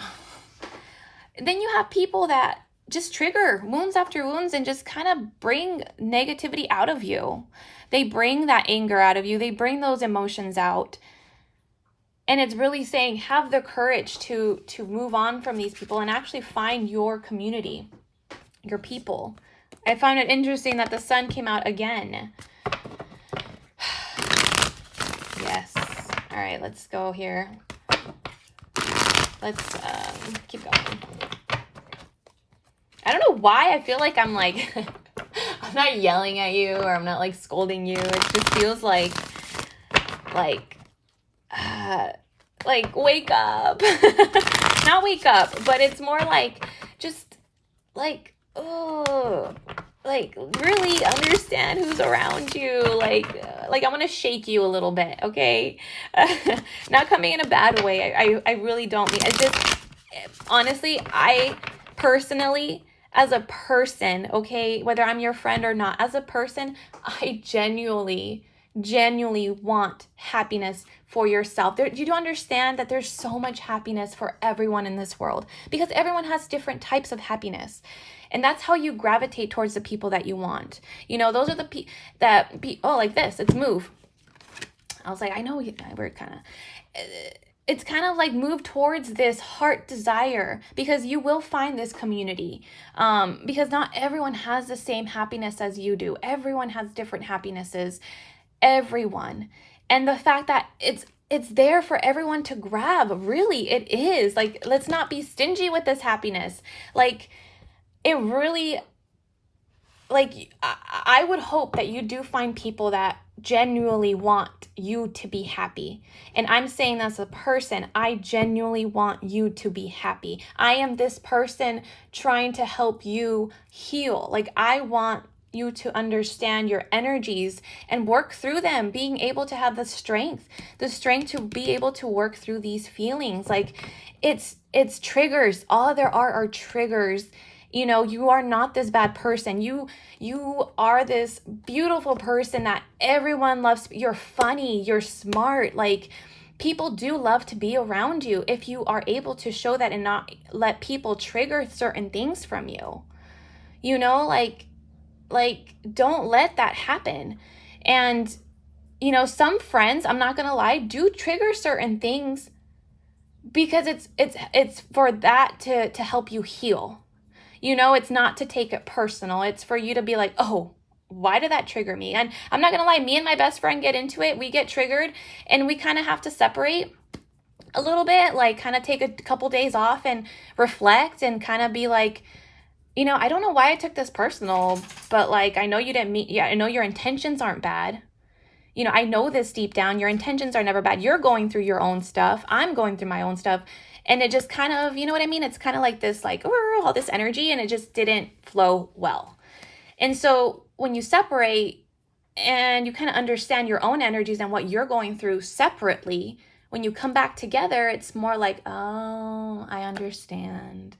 Then you have people that just trigger wounds after wounds and just kind of bring negativity out of you. They bring that anger out of you. They bring those emotions out. And it's really saying, have the courage to move on from these people and actually find your community, your people. I found it interesting that the sun came out again. Yes. All right, let's go here. Let's keep going. I don't know why I feel like I'm like, I'm not yelling at you, or I'm not like scolding you. It just feels like wake up. Not wake up, but it's more like just like, oh, like really understand who's around you. Like I want to shake you a little bit, okay? Not coming in a bad way. I really don't mean. It's just, honestly, I personally, as a person, okay, whether I'm your friend or not, as a person, I genuinely want happiness for yourself. You do understand that there's so much happiness for everyone in this world, because everyone has different types of happiness. And that's how you gravitate towards the people that you want. You know, those are the oh, like this, it's move. I was like, I know we're kind of, it's kind of like move towards this heart desire, because you will find this community. Because not everyone has the same happiness as you do. Everyone has different happinesses. Everyone. And the fact that it's there for everyone to grab. Really, it is. Like, let's not be stingy with this happiness. Like, it really, like, I would hope that you do find people that genuinely want you to be happy. And I'm saying as a person, I genuinely want you to be happy. I am this person trying to help you heal. Like, I want you to understand your energies and work through them, being able to have the strength to be able to work through these feelings. Like, it's triggers. All there are triggers. You know, you are not this bad person. You are this beautiful person that everyone loves. You're funny, you're smart. Like, people do love to be around you if you are able to show that and not let people trigger certain things from you. You know, like don't let that happen. And, you know, some friends, I'm not going to lie, do trigger certain things because it's for that to help you heal. You know, it's not to take it personal. It's for you to be like, oh, why did that trigger me? And I'm not going to lie, me and my best friend get into it. We get triggered and we kind of have to separate a little bit, like kind of take a couple days off and reflect and kind of be like, you know, I don't know why I took this personal, but like, I know you didn't mean, I know your intentions aren't bad. You know, I know this deep down, your intentions are never bad. You're going through your own stuff. I'm going through my own stuff. And it just kind of, you know what I mean? It's kind of like this, like, all this energy, and it just didn't flow well. And so when you separate and you kind of understand your own energies and what you're going through separately, when you come back together, it's more like, oh, I understand.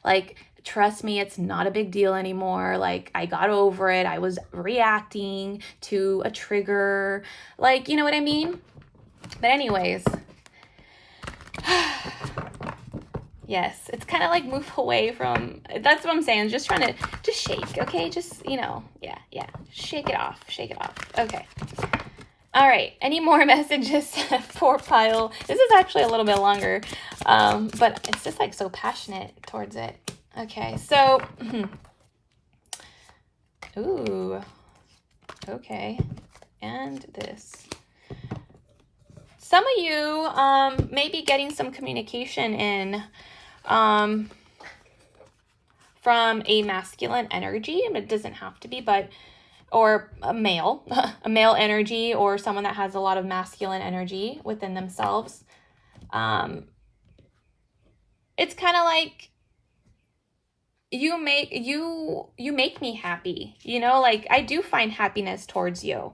Like, trust me, it's not a big deal anymore. Like, I got over it. I was reacting to a trigger. Like, you know what I mean? But anyways, yes, it's kind of like move away from, that's what I'm saying. Just trying to, just shake, okay? Just, you know, yeah. Shake it off. Okay. All right, any more messages for Pile? This is actually a little bit longer, but it's just like so passionate towards it. Okay, so, ooh, okay, and this. Some of you may be getting some communication in from a masculine energy. It doesn't have to be, but, or a male, a male energy, or someone that has a lot of masculine energy within themselves. It's kind of like, you make me happy, you know, like I do find happiness towards you.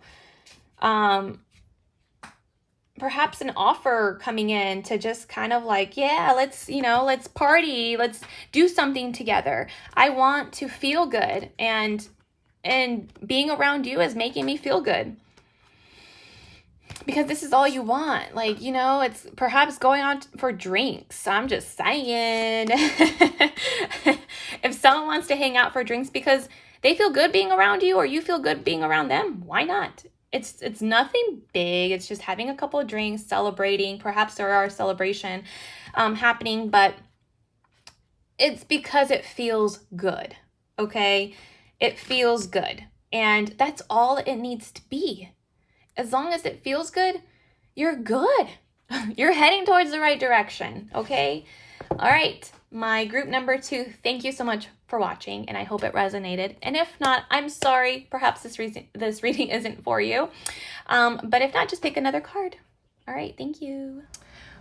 Perhaps an offer coming in to just kind of like, yeah, let's party, let's do something together. I want to feel good, and being around you is making me feel good. Because this is all you want. Like, you know, it's perhaps going out for drinks. I'm just saying. If someone wants to hang out for drinks because they feel good being around you, or you feel good being around them, why not? It's nothing big. It's just having a couple of drinks, celebrating. Perhaps there are a celebration happening, but it's because it feels good, okay? It feels good. And that's all it needs to be. As long as it feels good, you're good. You're heading towards the right direction, okay? All right, my group number 2, thank you so much for watching, and I hope it resonated. And if not, I'm sorry. Perhaps this reading isn't for you. But if not, just pick another card. All right, thank you.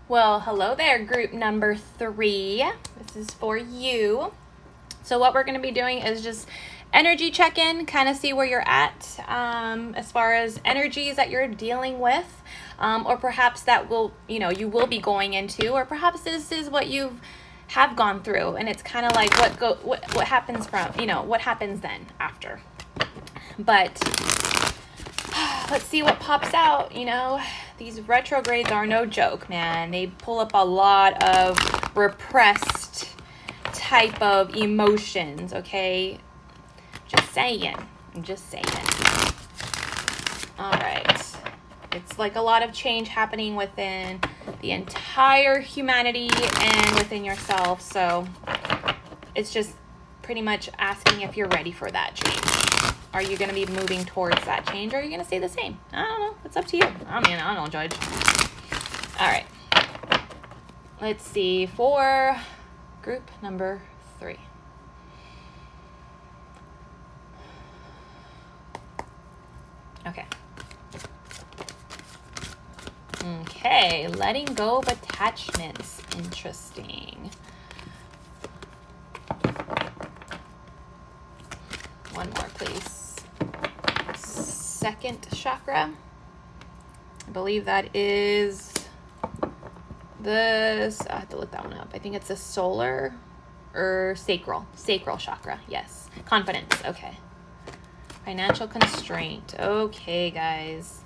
Well, hello there, group number 3. This is for you. So what we're going to be doing is just energy check-in, kind of see where you're at as far as energies that you're dealing with, or perhaps that will, you will be going into, or perhaps this is what you have gone through, and it's kind of like what happens from, what happens then after. But let's see what pops out. These retrogrades are no joke, man. They pull up a lot of repressed type of emotions, okay? Just saying. All right. It's like a lot of change happening within the entire humanity and within yourself. So it's just pretty much asking if you're ready for that change. Are you going to be moving towards that change, or are you going to stay the same? I don't know. It's up to you. I don't judge. All right. Let's see. For group number 3. Okay. Okay, letting go of attachments. Interesting. One more, please. Second chakra. I believe that is this. I have to look that one up. I think it's a solar or sacral chakra. Yes. Confidence. Okay. Financial constraint. Okay, guys.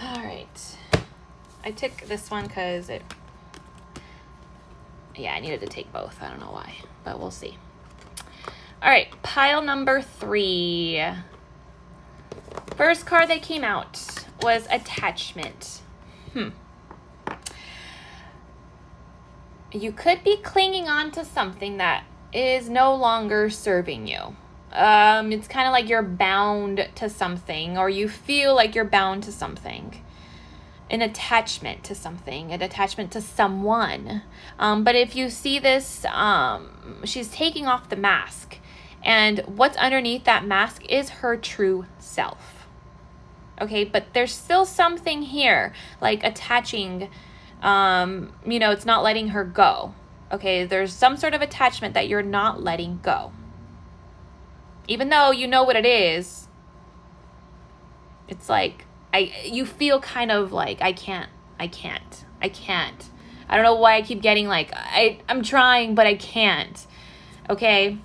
All right. I took this one because I needed to take both. I don't know why, but we'll see. All right, pile number 3. First card that came out was attachment. You could be clinging on to something that is no longer serving you. It's kind of like you're bound to something, or you feel like you're bound to something. An attachment to something, an attachment to someone. But if you see this, she's taking off the mask. And what's underneath that mask is her true self. Okay, but there's still something here, like attaching, it's not letting her go. Okay, there's some sort of attachment that you're not letting go. Even though you know what it is, it's like, you feel kind of like, I can't. I don't know why I keep getting like, I'm trying, but I can't. Okay.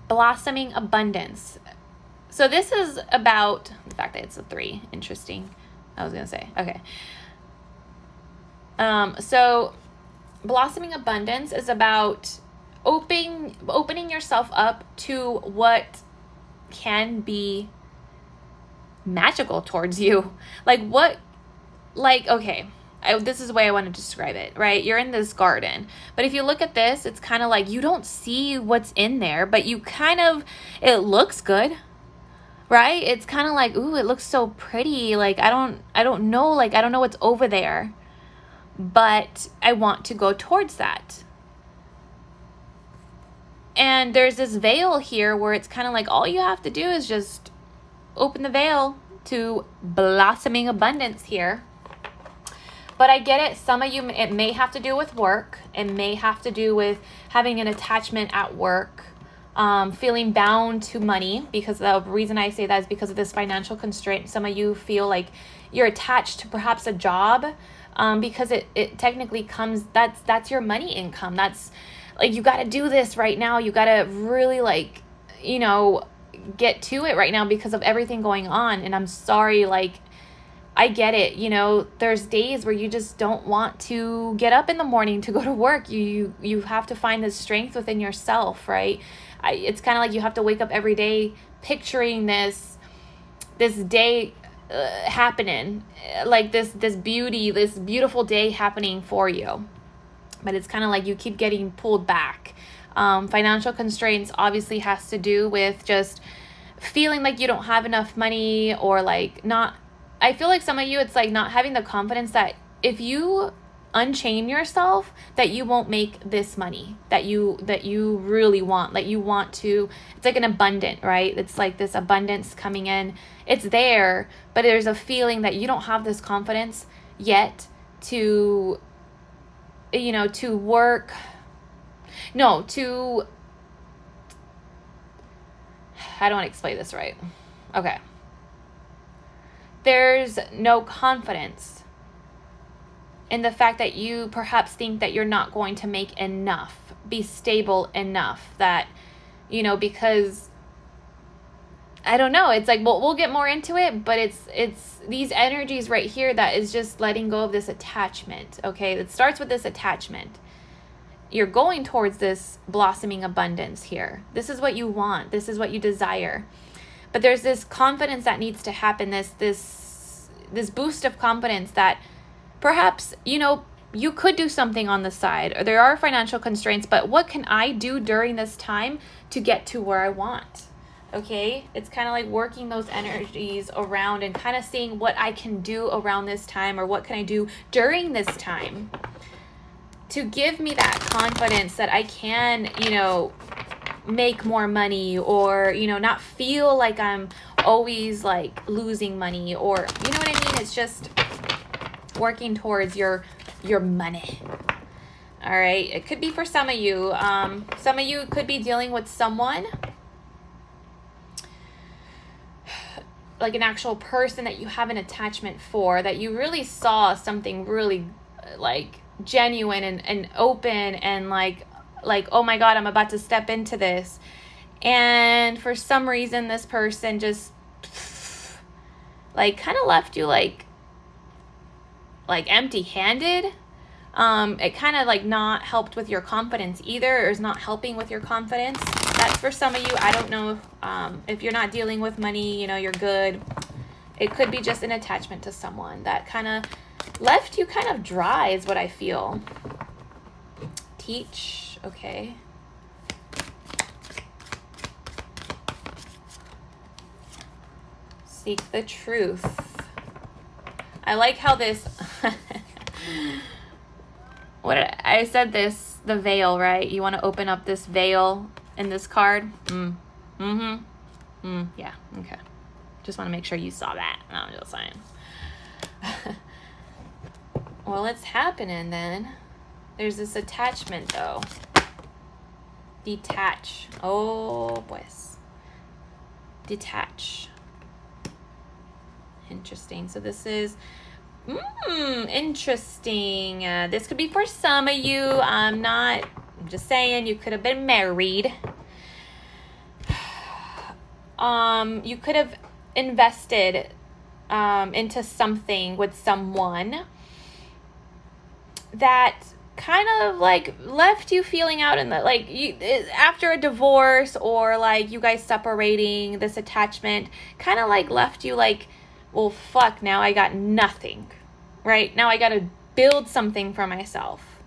Blossoming abundance. So this is about the fact that it's a 3. Interesting. I was going to say, okay. So blossoming abundance is about opening yourself up to what can be magical towards you. Okay, this is the way I want to describe it, right? You're in this garden, but if you look at this, it's kind of like you don't see what's in there, but it looks good, right? It's kind of like, ooh, it looks so pretty. Like, I don't know, like, I don't know what's over there, but I want to go towards that. And there's this veil here where it's kind of like all you have to do is just open the veil to blossoming abundance here. But I get it. Some of you, it may have to do with work. It may have to do with having an attachment at work, feeling bound to money, because the reason I say that is because of this financial constraint. Some of you feel like you're attached to perhaps a job, because it technically comes, that's your money income. That's like, you got to do this right now. You got to really get to it right now because of everything going on. And I'm sorry, I get it. There's days where you just don't want to get up in the morning to go to work. You have to find this strength within yourself, right? It's kind of like you have to wake up every day picturing this day happening, like this beautiful day happening for you. But it's kind of like you keep getting pulled back. Financial constraints obviously has to do with just feeling like you don't have enough money, or I feel like some of you, it's like not having the confidence that if you unchain yourself, that you won't make this money that you really want. Like you want to, it's like an abundant, right? It's like this abundance coming in. It's there, but there's a feeling that you don't have this confidence yet to work. No, to I don't want to explain this right. Okay. There's no confidence in the fact that you perhaps think that you're not going to make enough, be stable enough, that, you know, because I don't know, it's like, we'll get more into it, but it's these energies right here that is just letting go of this attachment, okay? It starts with this attachment. You're going towards this blossoming abundance here. This is what you want. This is what you desire. But there's this confidence that needs to happen, this boost of confidence that perhaps, you know, you could do something on the side, or there are financial constraints, but what can I do during this time to get to where I want? Okay, it's kind of like working those energies around and kind of seeing what I can do around this time, or what can I do during this time to give me that confidence that I can, you know, make more money, or, you know, not feel like I'm always like losing money, or, you know what I mean? It's just working towards your money. All right, it could be for some of you. Some of you could be dealing with someone, like an actual person that you have an attachment for, that you really saw something really like genuine and open, and like, oh my God, I'm about to step into this. And for some reason, this person just like kind of left you like empty-handed. It kind of like not helped with your confidence either, or is not helping with your confidence. That's for some of you. I don't know if you're not dealing with money, you know, you're good. It could be just an attachment to someone that kind of left you kind of dry, is what I feel. Teach, okay. Seek the truth. I like how this, I said this, the veil, right? You want to open up this veil in this card? Yeah, okay. Just want to make sure you saw that. No, I'm just saying. Well, it's happening then. There's this attachment though. Detach. Oh, pues. Detach. Interesting. So this is interesting. This could be for some of you. I'm just saying, you could have been married. You could have invested into something with someone that kind of like left you feeling out in the, like, after a divorce, or like you guys separating, this attachment kind of like left you like, well, fuck, now I got nothing, right? Now I got to build something for myself.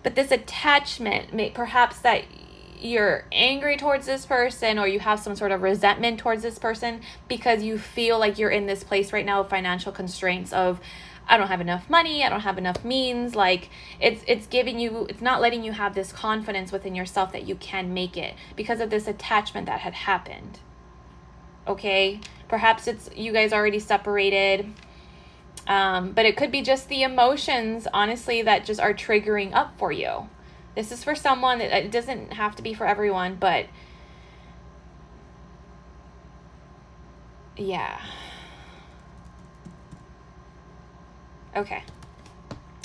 But this attachment, perhaps that you're angry towards this person, or you have some sort of resentment towards this person because you feel like you're in this place right now of financial constraints of, I don't have enough money, I don't have enough means. Like it's giving you, it's not letting you have this confidence within yourself that you can make it because of this attachment that had happened. Okay, perhaps it's you guys already separated, but it could be just the emotions, honestly, that just are triggering up for you. This is for someone. It doesn't have to be for everyone, but yeah. Okay,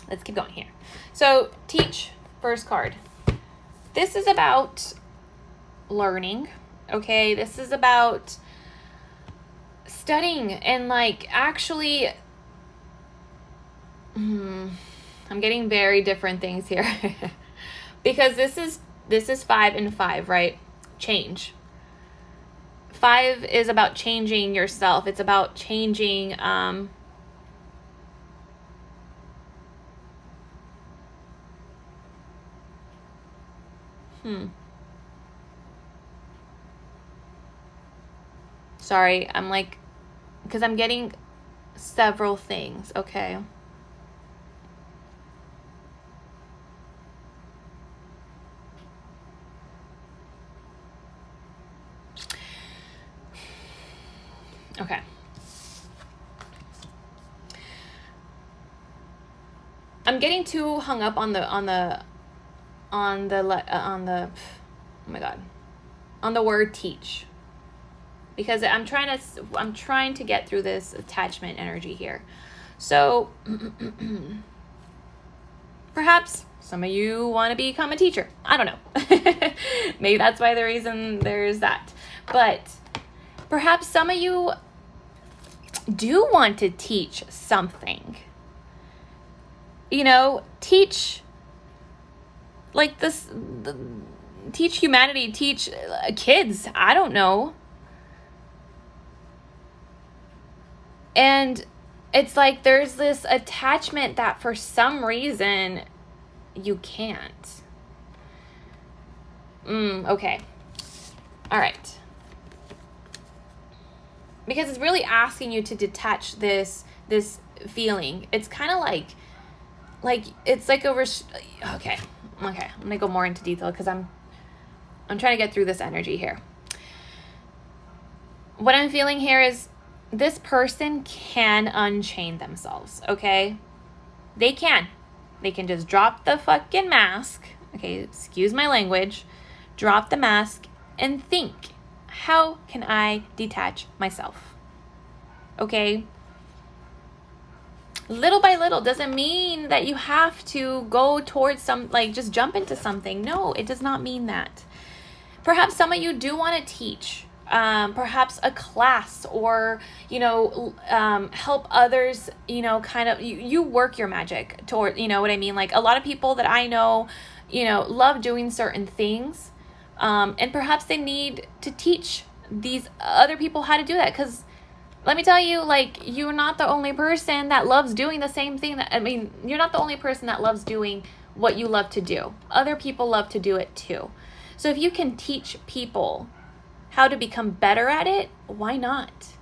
let's keep going here. So teach, first card. This is about learning, okay? This is about studying and like actually, I'm getting very different things here because this is 5 and 5, right? Change. 5 is about changing yourself. It's about changing, Sorry, I'm like, because I'm getting several things, okay? Okay. I'm getting too hung up on the oh my God, on the word teach. because I'm trying to get through this attachment energy here. So perhaps some of you want to become a teacher. I don't know. Maybe that's why the reason there's that. But perhaps some of you do want to teach something. Teach like this, teach humanity, teach kids. I don't know. And it's like there's this attachment that for some reason you can't. Okay. All right. Because it's really asking you to detach this feeling. It's kind of like it's like okay. I'm gonna go more into detail because I'm trying to get through this energy here. What I'm feeling here is this person can unchain themselves, okay? They can just drop the fucking mask, okay? Excuse my language. Drop the mask and think, how can I detach myself? Okay? Little by little doesn't mean that you have to go towards just jump into something. No, it does not mean that. Perhaps some of you do want to teach, perhaps a class, or, help others, kind of, you work your magic toward, what I mean? Like a lot of people that I know, love doing certain things. And perhaps they need to teach these other people how to do that. Because let me tell you, you're not the only person that loves doing the same thing. You're not the only person that loves doing what you love to do. Other people love to do it too. So if you can teach people how to become better at it, why not?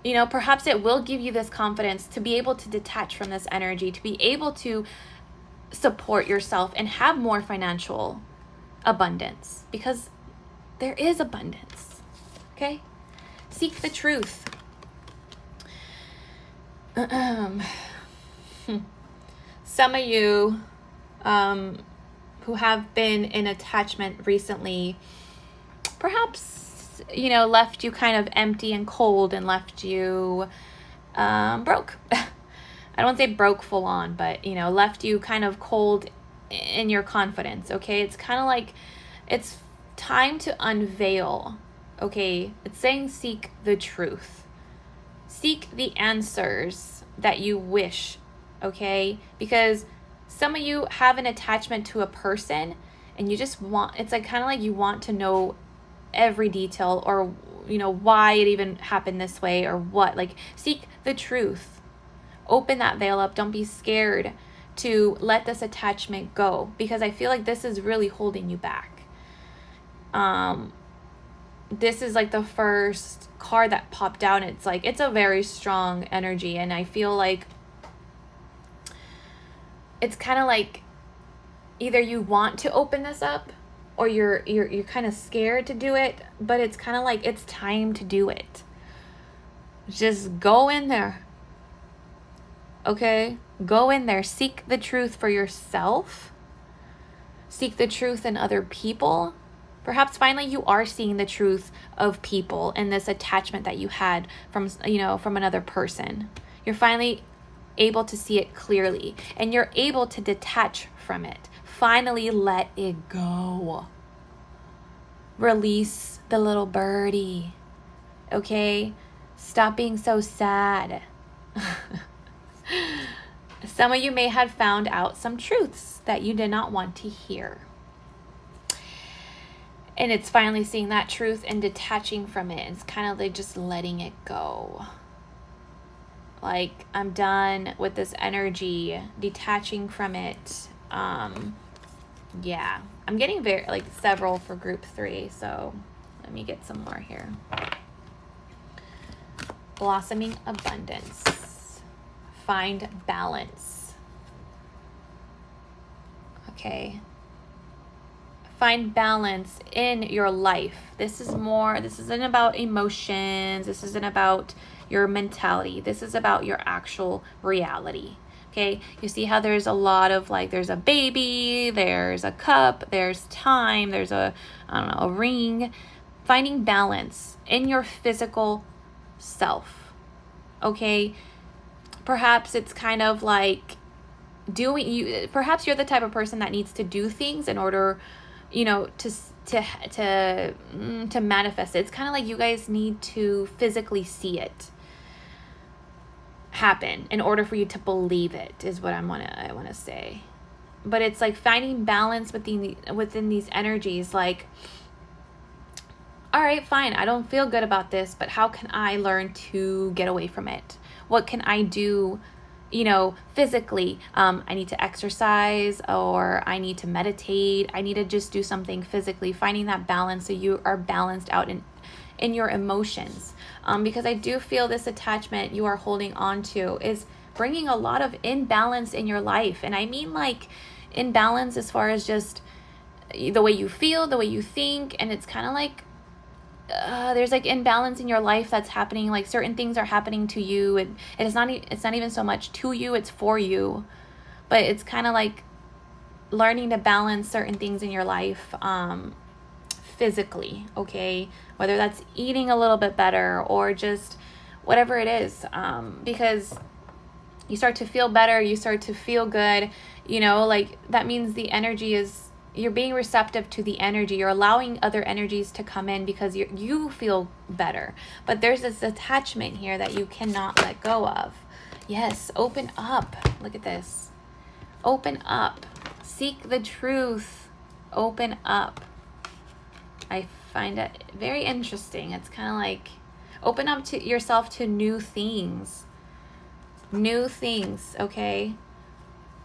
Perhaps it will give you this confidence to be able to detach from this energy, to be able to support yourself and have more financial abundance, because there is abundance. Okay? Seek the truth. Some of you who have been in attachment recently, perhaps, left you kind of empty and cold and left you broke. I don't want to say broke full on, but, left you kind of cold in your confidence, okay? It's kind of like it's time to unveil, okay? It's saying seek the truth. Seek the answers that you wish, okay? Because some of you have an attachment to a person and you just want, it's like kind of like you want to know every detail, or, why it even happened this way or what. Like, seek the truth. Open that veil up. Don't be scared to let this attachment go, because I feel like this is really holding you back. This is like the first card that popped out. It's like, it's a very strong energy, and I feel like it's kind of like either you want to open this up or you're kind of scared to do it, but it's kind of like it's time to do it. Just go in there. Okay? Go in there. Seek the truth for yourself. Seek the truth in other people. Perhaps finally you are seeing the truth of people and this attachment that you had from another person. You're finally able to see it clearly, and you're able to detach from it. Finally let it go. Release the little birdie. Okay? Stop being so sad. Some of you may have found out some truths that you did not want to hear. And it's finally seeing that truth and detaching from it. It's kind of like just letting it go. Like, I'm done with this energy, detaching from it. Yeah, I'm getting several for group 3. So let me get some more here. Blossoming abundance. Find balance. Okay. Find balance in your life. This isn't about emotions. This isn't about your mentality. This is about your actual reality. Okay. You see how there's a lot of there's a baby, there's a cup, there's time, there's a ring. finding balance in your physical self. Okay? Perhaps it's kind of like perhaps you're the type of person that needs to do things in order, to manifest it. It's kind of like you guys need to physically see it happen in order for you to believe it, is what I want to say. But it's like finding balance within these energies. Like, all right, fine, I don't feel good about this, but how can I learn to get away from it? What can I do, physically? I need to exercise, or I need to meditate. I need to just do something physically, finding that balance so you are balanced out in your emotions. Because I do feel this attachment you are holding on to is bringing a lot of imbalance in your life. And I mean like imbalance as far as just the way you feel, the way you think. And it's kind of like there's like imbalance in your life that's happening. Like certain things are happening to you, and it's not even so much to you, it's for you. But it's kind of like learning to balance certain things in your life physically, okay? Whether that's eating a little bit better or just whatever it is, because you start to feel better, you start to feel good, like that means the energy is, you're being receptive to the energy. You're allowing other energies to come in because you feel better. But there's this attachment here that you cannot let go of. Yes, open up. Look at this. Open up. Seek the truth. Open up. I find it very interesting. It's kind of like open up to yourself to new things. New things, okay?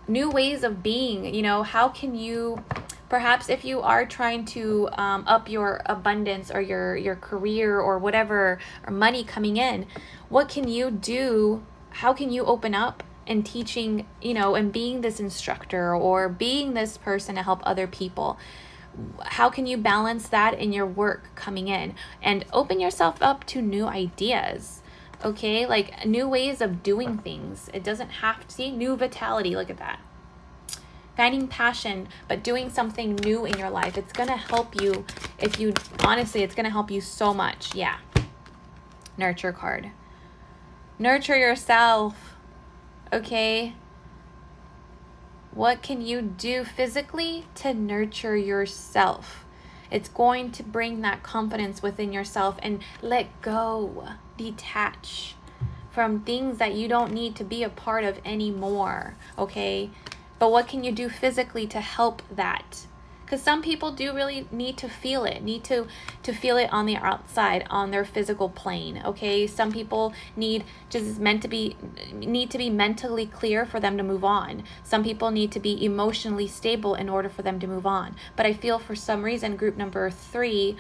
New ways of being. How can you... Perhaps if you are trying to up your abundance or your career or whatever, or money coming in, what can you do? How can you open up and teaching, and being this instructor or being this person to help other people? How can you balance that in your work coming in and open yourself up to new ideas? Okay, like new ways of doing things. It doesn't have to see new vitality. Look at that. Finding passion, but doing something new in your life. It's going to help you honestly, it's going to help you so much. Yeah. Nurture card. Nurture yourself. Okay. What can you do physically to nurture yourself? It's going to bring that confidence within yourself and let go, detach from things that you don't need to be a part of anymore. Okay. But what can you do physically to help that? Because some people do really need to feel it, need to feel it on the outside, on their physical plane, okay? Some people need to be mentally clear for them to move on. Some people need to be emotionally stable in order for them to move on. But I feel for some reason, group number 3,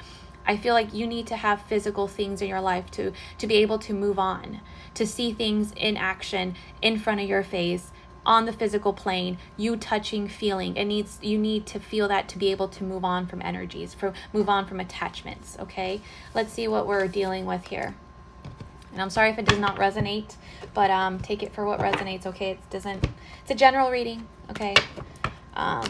I feel like you need to have physical things in your life to be able to move on, to see things in action in front of your face, on the physical plane, you touching, feeling. You need to feel that to be able to move on from energies, move on from attachments, okay? Let's see what we're dealing with here. And I'm sorry if it does not resonate, but take it for what resonates, okay? It's a general reading, okay? All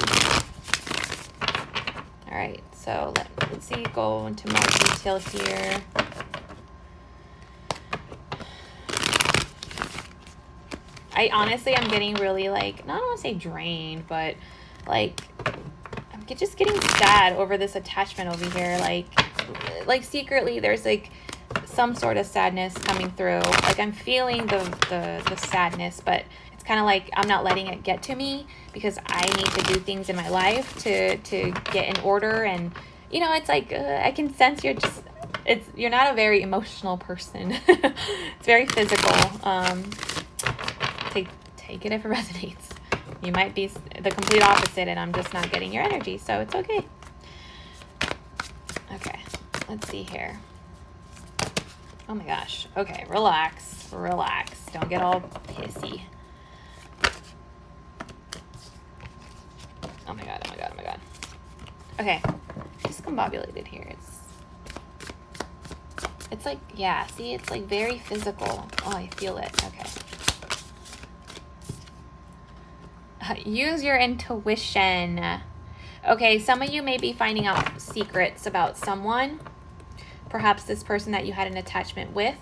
right, so let's see, go into more detail here. I honestly, I'm getting really like, not want to say drained, but like, I'm just getting sad over this attachment over here. Like secretly there's like some sort of sadness coming through. Like I'm feeling the sadness, but it's kind of like I'm not letting it get to me because I need to do things in my life to get in order. And, it's like, I can sense you're not a very emotional person. It's very physical. Take it if it resonates. You might be the complete opposite and I'm just not getting your energy, so it's okay. Okay, let's see here. Oh my gosh. Okay, relax. Don't get all pissy. Oh my god. Okay, discombobulated here. It's like, yeah, see, it's like very physical. Oh, I feel it. Okay. Use your intuition. Okay, some of you may be finding out secrets about someone. perhaps this person that you had an attachment with.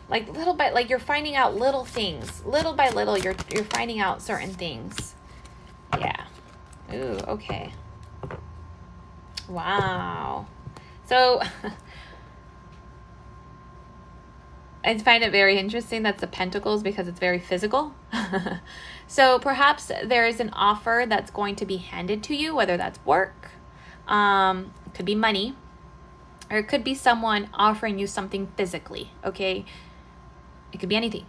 Like little by, like you're finding out little things. Little by little, you're finding out certain things. Yeah. Ooh, okay. Wow. So I find it very interesting that's the Pentacles because it's very physical. So perhaps there is an offer that's going to be handed to you, whether that's work, it could be money, or it could be someone offering you something physically, okay? It could be anything.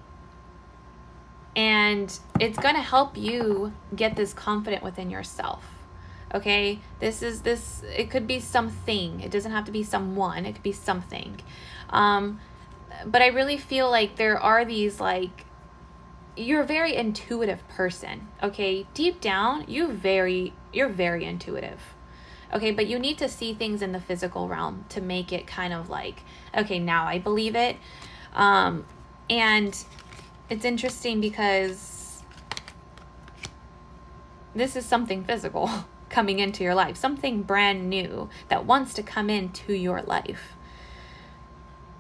And it's going to help you get this confident within yourself. Okay? It could be something. It doesn't have to be someone. It could be something. But I really feel like there are these, like, you're a very intuitive person. Okay? Deep down, you're very intuitive. Okay? But you need to see things in the physical realm to make it kind of like, okay, now I believe it. And it's interesting because this is something physical coming into your life, something brand new that wants to come into your life.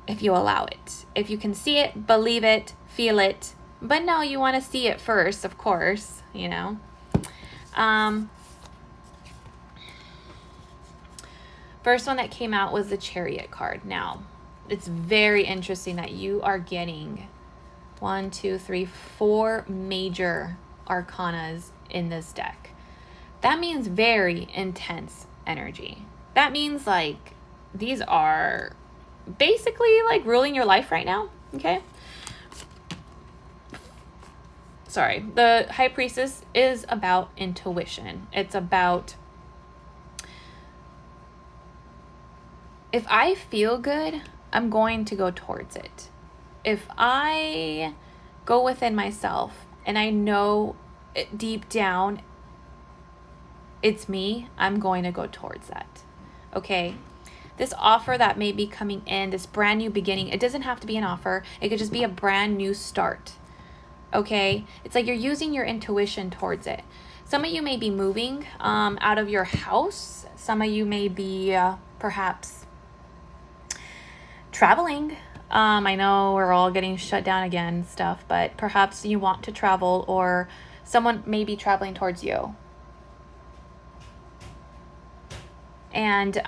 If you allow it, if you can see it, believe it, feel it, but no, you want to see it first, of course, you know. First one that came out was the Chariot card. Now, it's very interesting that you are getting 1, 2, 3, 4 major arcanas in this deck. That means very intense energy. That means like these are basically like ruling your life right now, okay? Sorry. The High Priestess is about intuition. It's about, if I feel good, I'm going to go towards it. If I go within myself and I know it deep down it's me, I'm going to go towards that. Okay? This offer that may be coming in, this brand new beginning, it doesn't have to be an offer. It could just be a brand new start. Okay? It's like you're using your intuition towards it. Some of you may be moving out of your house. Some of you may be perhaps traveling. I know we're all getting shut down again and stuff, but perhaps you want to travel, or someone may be traveling towards you. And,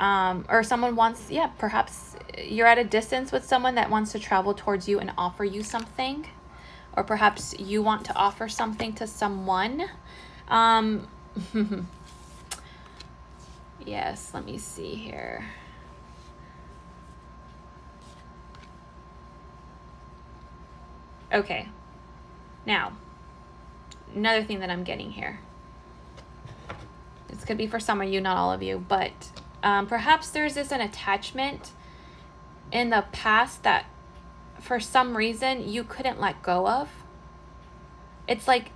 or someone wants, perhaps you're at a distance with someone that wants to travel towards you and offer you something. Or perhaps you want to offer something to someone. Yes, let me see here. Okay. Now, another thing that I'm getting here. This could be for some of you, not all of you, but perhaps there's an attachment in the past that for some reason you couldn't let go of. It's like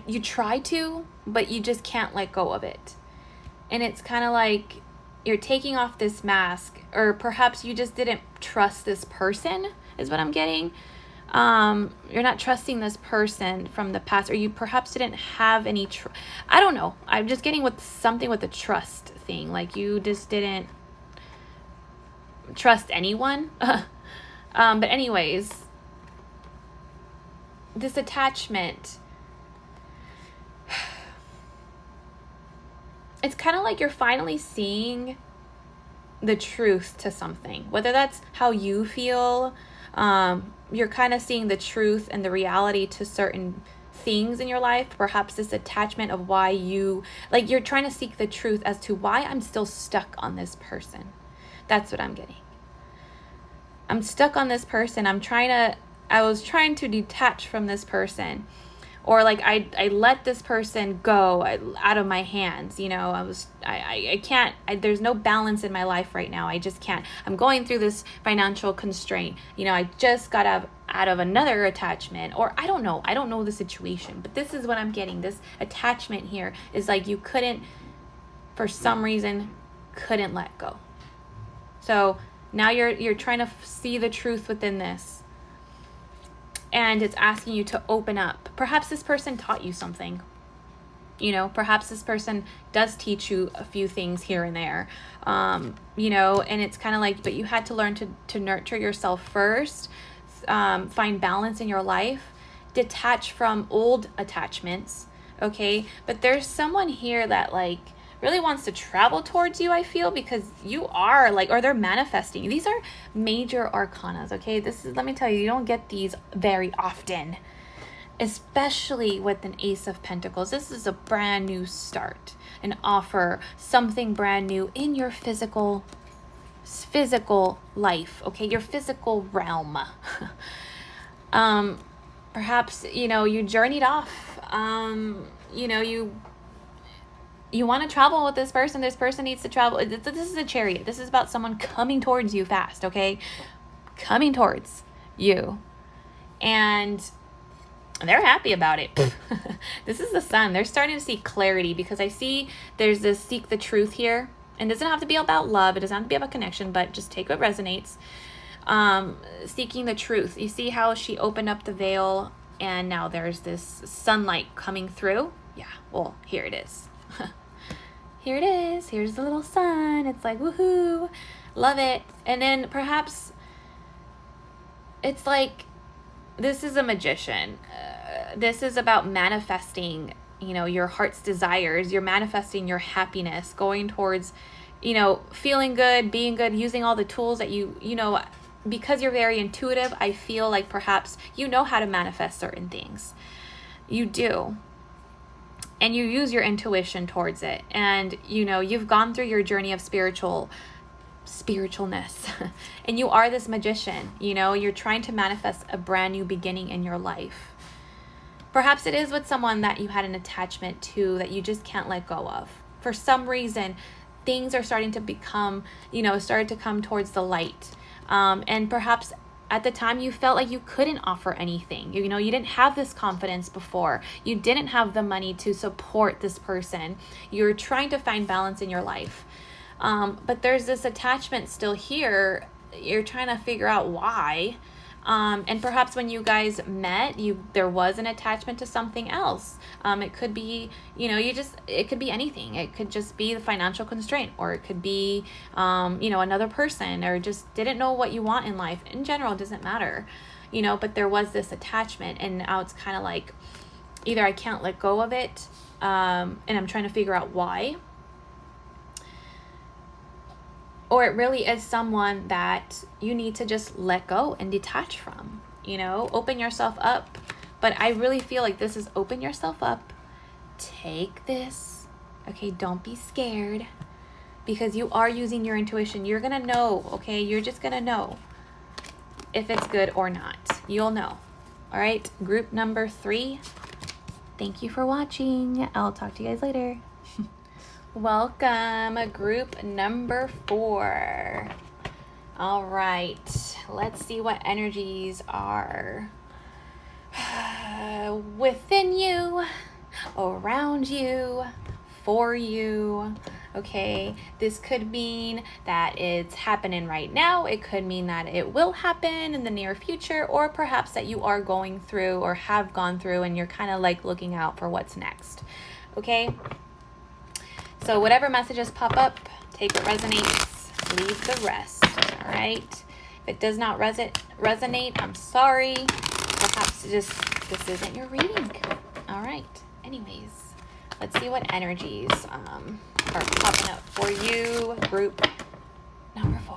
you try to, but you just can't let go of it. And it's kind of like you're taking off this mask, or perhaps you just didn't trust this person, is what I'm getting. You're not trusting this person from the past, or you perhaps didn't have any I don't know. I'm just getting with something with the trust thing. Like you just didn't trust anyone. But anyways, this attachment, it's kind of like you're finally seeing the truth to something, whether that's how you feel. You're kind of seeing the truth and the reality to certain things in your life. Perhaps this attachment of why you're trying to seek the truth as to why I'm still stuck on this person. That's what I'm getting. I'm stuck on this person. I was trying to detach from this person, or like I let this person go out of my hands. You know, I can't, there's no balance in my life right now. I just can't. I'm going through this financial constraint. You know, I just got out of another attachment, or I don't know the situation, but this is what I'm getting. This attachment here is like you couldn't, for some reason, couldn't let go. So now you're trying to see the truth within this. And it's asking you to open up. Perhaps this person taught you something. You know, perhaps this person does teach you a few things here and there, you know, and it's kind of like, but you had to learn to nurture yourself first, find balance in your life, detach from old attachments, okay? But there's someone here that like really wants to travel towards you, I feel, because you are like, or they're manifesting. These are major arcanas, okay? This is, let me tell you, you don't get these very often, especially with an Ace of Pentacles. This is a brand new start, an offer, something brand new in your physical life, okay? Your physical realm. Perhaps, you know, you journeyed off, you know, you want to travel with this person needs to travel. This is a Chariot. This is about someone coming towards you fast, okay? Coming towards you. And they're happy about it. This is the Sun. They're starting to see clarity, because I see there's this seek the truth here. And it doesn't have to be about love. It doesn't have to be about connection, but just take what resonates. Seeking the truth. You see how she opened up the veil and now there's this sunlight coming through? Yeah, well, here it is. Here it is. Here's the little sun. It's like, woohoo. Love it. And then perhaps it's like, this is a magician. This is about manifesting, you know, your heart's desires. You're manifesting your happiness, going towards, you know, feeling good, being good, using all the tools that you know, because you're very intuitive, I feel like perhaps you know how to manifest certain things. You do. And you use your intuition towards it. And, you know, you've gone through your journey of spiritualness. And you are this magician, you know, you're trying to manifest a brand new beginning in your life. Perhaps it is with someone that you had an attachment to that you just can't let go of. For some reason, things are starting to become, you know, started to come towards the light. And perhaps at the time you felt like you couldn't offer anything. You know, you didn't have this confidence before. You didn't have the money to support this person. You're trying to find balance in your life. But there's this attachment still here. You're trying to figure out why. And perhaps when you guys met, there was an attachment to something else. It could be, you know, it could be anything. It could just be the financial constraint, or it could be, you know, another person, or just didn't know what you want in life. In general, it doesn't matter, you know, but there was this attachment, and now it's kind of like either I can't let go of it, and I'm trying to figure out why. Or it really is someone that you need to just let go and detach from, you know, open yourself up. But I really feel like this is open yourself up. Take this. Okay, don't be scared, because you are using your intuition. You're going to know, okay? You're just going to know if it's good or not. You'll know. All right, group number 3. Thank you for watching. I'll talk to you guys later. Welcome, group number 4. All right, let's see what energies are within you, around you, for you. Okay, this could mean that it's happening right now. It could mean that it will happen in the near future, or perhaps that you are going through or have gone through and you're kind of like looking out for what's next. Okay. So whatever messages pop up, take what resonates, leave the rest, all right? If it does not resonate, I'm sorry. Perhaps this isn't your reading. All right, anyways, let's see what energies are popping up for you. Group number 4.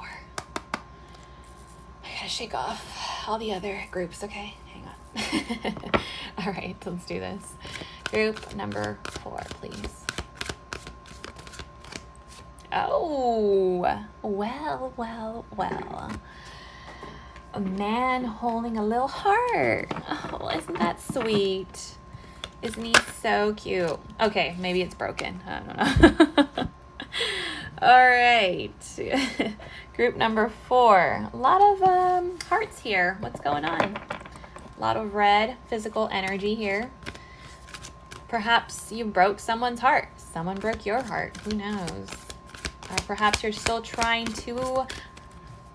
I gotta shake off all the other groups, okay? Hang on. All right, let's do this. Group number 4, please. Oh, well. A man holding a little heart. Oh, isn't that sweet? Isn't he so cute? Okay, maybe it's broken. I don't know. All right. Group number 4. A lot of hearts here. What's going on? A lot of red physical energy here. Perhaps you broke someone's heart. Someone broke your heart. Who knows? Or perhaps you're still trying to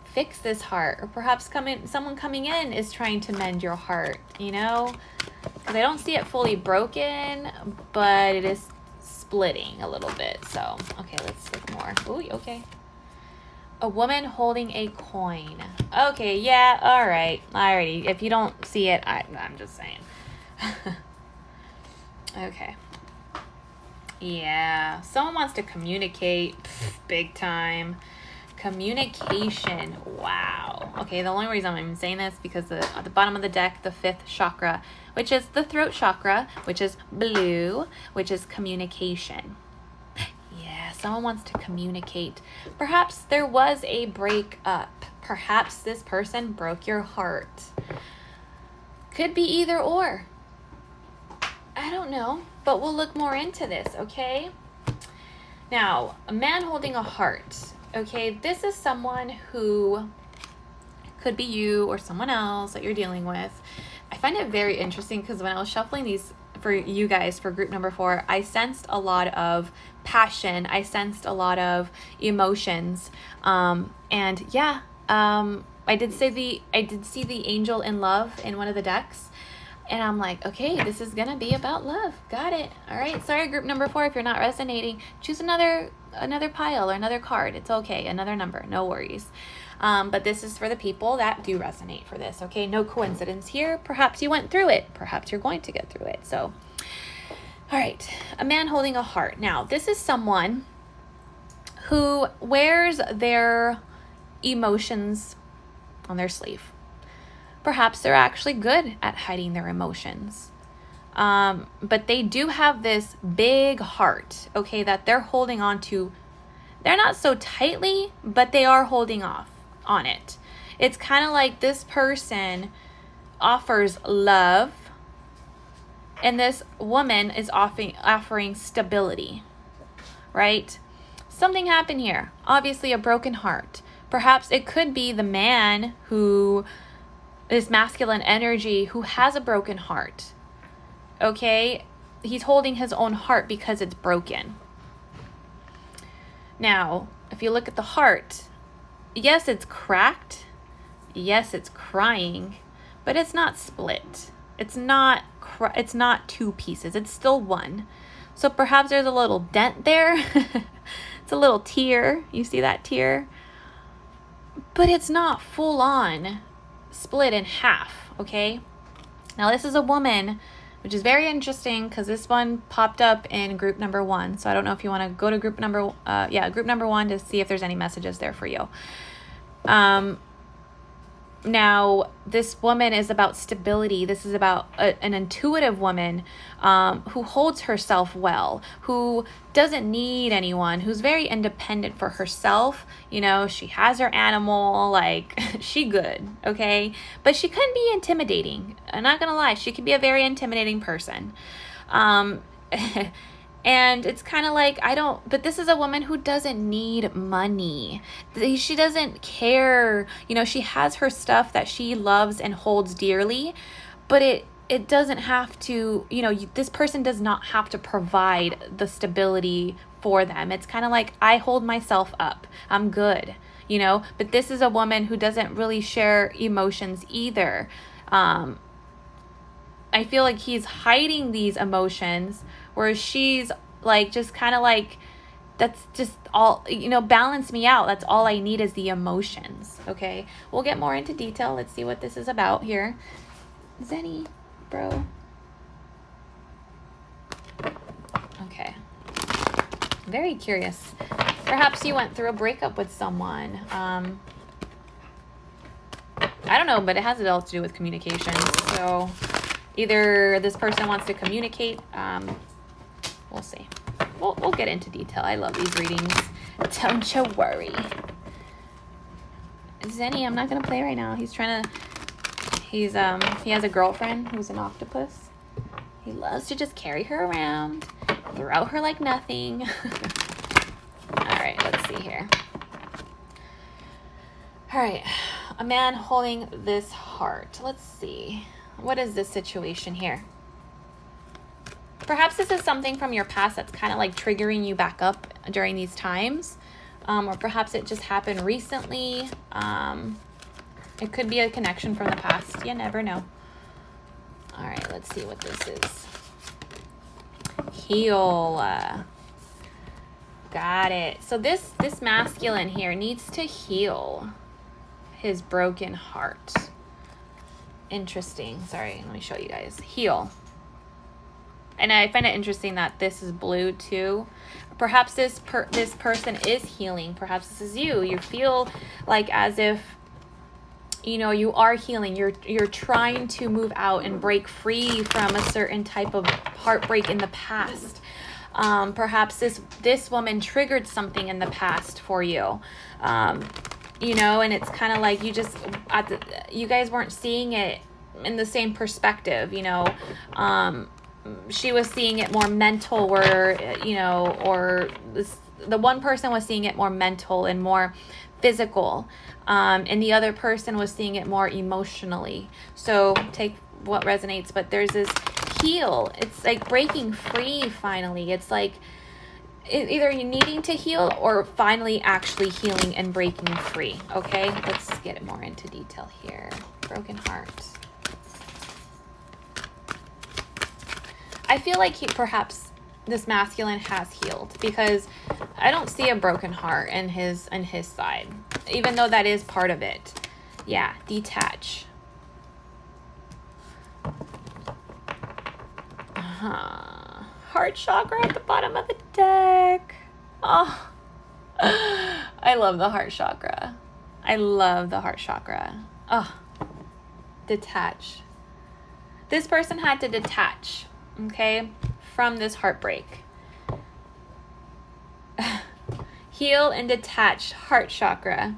fix this heart. Or perhaps someone coming in is trying to mend your heart, you know? Because I don't see it fully broken, but it is splitting a little bit. So, okay, let's look more. Ooh, okay. A woman holding a coin. Okay, yeah, all right. Alrighty. If you don't see it, I'm just saying. Okay. Yeah, someone wants to communicate. Pff, big time. Communication. Wow. Okay, the only reason I'm even saying this because at the bottom of the deck, the 5th chakra, which is the throat chakra, which is blue, which is communication. Yeah, someone wants to communicate. Perhaps there was a breakup. Perhaps this person broke your heart. Could be either or. I don't know, but we'll look more into this, okay? Now, a man holding a heart. Okay, this is someone who could be you or someone else that you're dealing with. I find it very interesting because when I was shuffling these for you guys for group number 4, I sensed a lot of passion. I sensed a lot of emotions. And yeah, I did see the angel in love in one of the decks. And I'm like, okay, this is going to be about love. Got it. All right. Sorry, group number 4, if you're not resonating, choose another pile or another card. It's okay. Another number. No worries. But this is for the people that do resonate for this. Okay. No coincidence here. Perhaps you went through it. Perhaps you're going to get through it. So, all right. A man holding a heart. Now, this is someone who wears their emotions on their sleeve. Perhaps they're actually good at hiding their emotions. But they do have this big heart, okay, that they're holding on to. They're not so tightly, but they are holding off on it. It's kind of like this person offers love, and this woman is offering stability, right? Something happened here. Obviously, a broken heart. Perhaps it could be the man who... this masculine energy who has a broken heart, okay? He's holding his own heart because it's broken. Now, if you look at the heart, yes, it's cracked. Yes, it's crying, but it's not split. It's not 2 pieces. It's still one. So perhaps there's a little dent there. It's a little tear. You see that tear? But it's not full on split in half, okay? Now this is a woman, which is very interesting because this one popped up in group number 1. So I don't know if you want to go to group number 1 to see if there's any messages there for you. Now this woman is about stability. This is about an intuitive woman who holds herself well, who doesn't need anyone, who's very independent for herself. You know, she has her animal, like she good, okay? But she can be intimidating. I'm not gonna lie, she can be a very intimidating person. And it's kind of like, but this is a woman who doesn't need money. She doesn't care. You know, she has her stuff that she loves and holds dearly, but it doesn't have to, you know, this person does not have to provide the stability for them. It's kind of like, I hold myself up. I'm good, you know, but this is a woman who doesn't really share emotions either. I feel like he's hiding these emotions, whereas she's like, just kind of like, that's just all, you know, balance me out. That's all I need is the emotions. Okay. We'll get more into detail. Let's see what this is about here. Zenny, bro. Okay. Very curious. Perhaps you went through a breakup with someone. I don't know, but it has it all to do with communication. So either this person wants to communicate. We'll see. We'll get into detail. I love these readings. Don't you worry. Zenny, I'm not gonna play right now. He's trying to. He has a girlfriend who's an octopus. He loves to just carry her around, throw her like nothing. All right, let's see here. All right, a man holding this heart. Let's see. What is this situation here? Perhaps this is something from your past that's kind of like triggering you back up during these times. Or perhaps it just happened recently. It could be a connection from the past. You never know. All right, let's see what this is. Heal. Got it. So this masculine here needs to heal his broken heart. Interesting. Sorry, let me show you guys. Heal. And I find it interesting that this is blue too. Perhaps this person is healing. Perhaps this is you. You feel like as if, you know, you are healing. You're trying to move out and break free from a certain type of heartbreak in the past. Perhaps this woman triggered something in the past for you. You know, and it's kind of like you guys weren't seeing it in the same perspective, you know. She was seeing it more mental, where, you know, or the one person was seeing it more mental and more physical, and the other person was seeing it more emotionally. So take what resonates, but there's this heal. It's like breaking free finally. It's like either you needing to heal or finally actually healing and breaking free. Okay, let's get it more into detail here. Broken heart. I feel like perhaps this masculine has healed, because I don't see a broken heart in his side, even though that is part of it. Yeah, detach. Heart chakra at the bottom of the deck. Oh, I love the heart chakra. I love the heart chakra. Oh, detach. This person had to detach, okay, from this heartbreak. Heal and detach, heart chakra.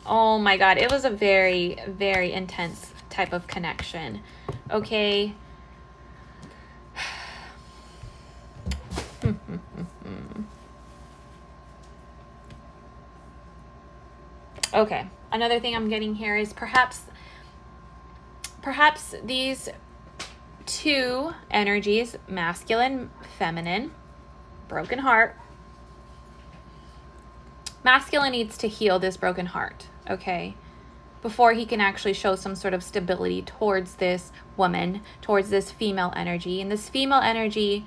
Oh my God, it was a very, very intense type of connection. Okay. Okay, another thing I'm getting here is perhaps these two energies, masculine, feminine, broken heart. Masculine needs to heal this broken heart, okay, before he can actually show some sort of stability towards this woman, towards this female energy. And this female energy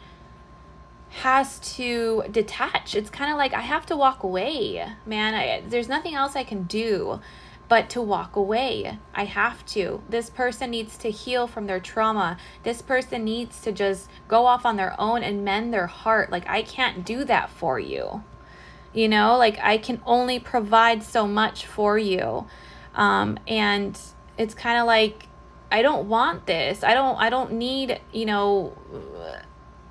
has to detach. It's kind of like, I have to walk away, man. There's nothing else I can do but to walk away. I have to. This person needs to heal from their trauma. This person needs to just go off on their own and mend their heart. Like, I can't do that for you. You know, like, I can only provide so much for you. And it's kind of like, I don't want this. I don't need, you know,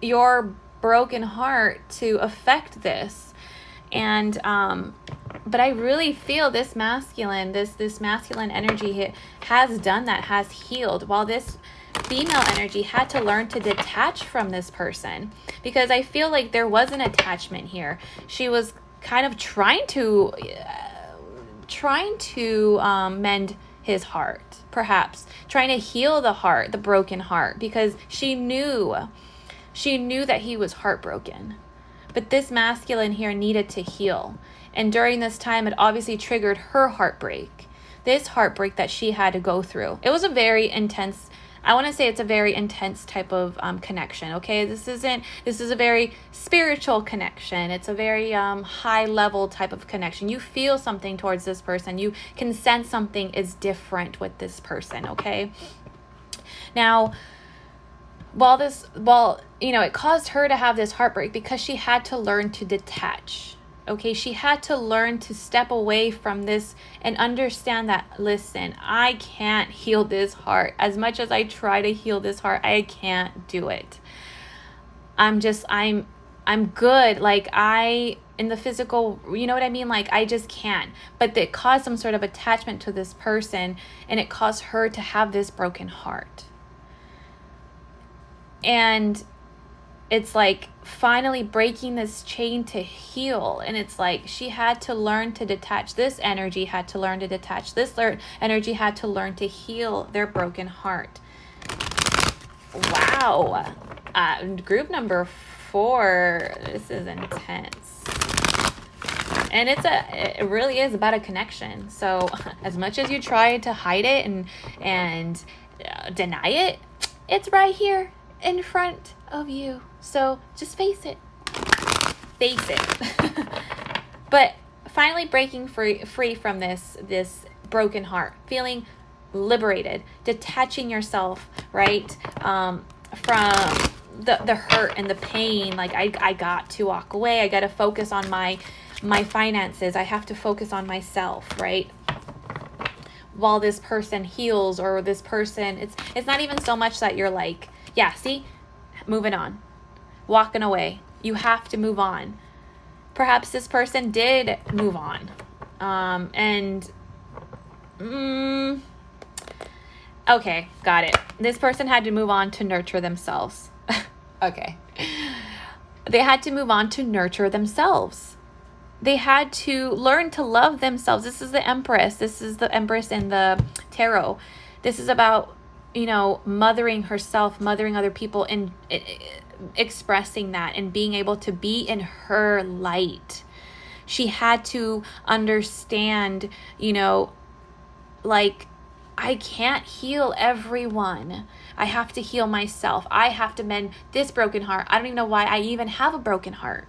your broken heart to affect this. And but I really feel this masculine, this masculine energy has done that, has healed, while this female energy had to learn to detach from this person, because I feel like there was an attachment here. She was kind of trying to mend his heart, perhaps trying to heal the heart, the broken heart, because she knew that he was heartbroken. But this masculine here needed to heal. And during this time, it obviously triggered her heartbreak. This heartbreak that she had to go through. It was a very intense, I want to say it's a very intense type of connection, okay? This is a very spiritual connection. It's a very high level type of connection. You feel something towards this person. You can sense something is different with this person, okay? Now, it caused her to have this heartbreak because she had to learn to detach. Okay, she had to learn to step away from this and understand that, listen, I can't heal this heart. As much as I try to heal this heart, I can't do it. I'm good. Like, in the physical, you know what I mean? Like, I just can't. But it caused some sort of attachment to this person, and it caused her to have this broken heart. And it's like finally breaking this chain to heal. And it's like she had to learn to detach. This energy had to learn to detach. This energy had to learn to heal their broken heart. Wow. Group number 4. This is intense. And it really is about a connection. So as much as you try to hide it and deny it, it's right here in front of you. So just face it. face it. But finally breaking free from this broken heart, feeling liberated, detaching yourself, right, from the hurt and the pain. Like, I got to walk away. I got to focus on my finances. I have to focus on myself, right? While this person heals, or this person, it's not even so much that you're like, yeah, see, moving on, walking away. You have to move on. Perhaps this person did move on. Okay, got it. This person had to move on to nurture themselves. Okay. They had to move on to nurture themselves. They had to learn to love themselves. This is the Empress. This is the Empress in the tarot. This is about, mothering herself, mothering other people, and expressing that and being able to be in her light. She had to understand, like, I can't heal everyone. I have to heal myself. I have to mend this broken heart. I don't even know why I even have a broken heart.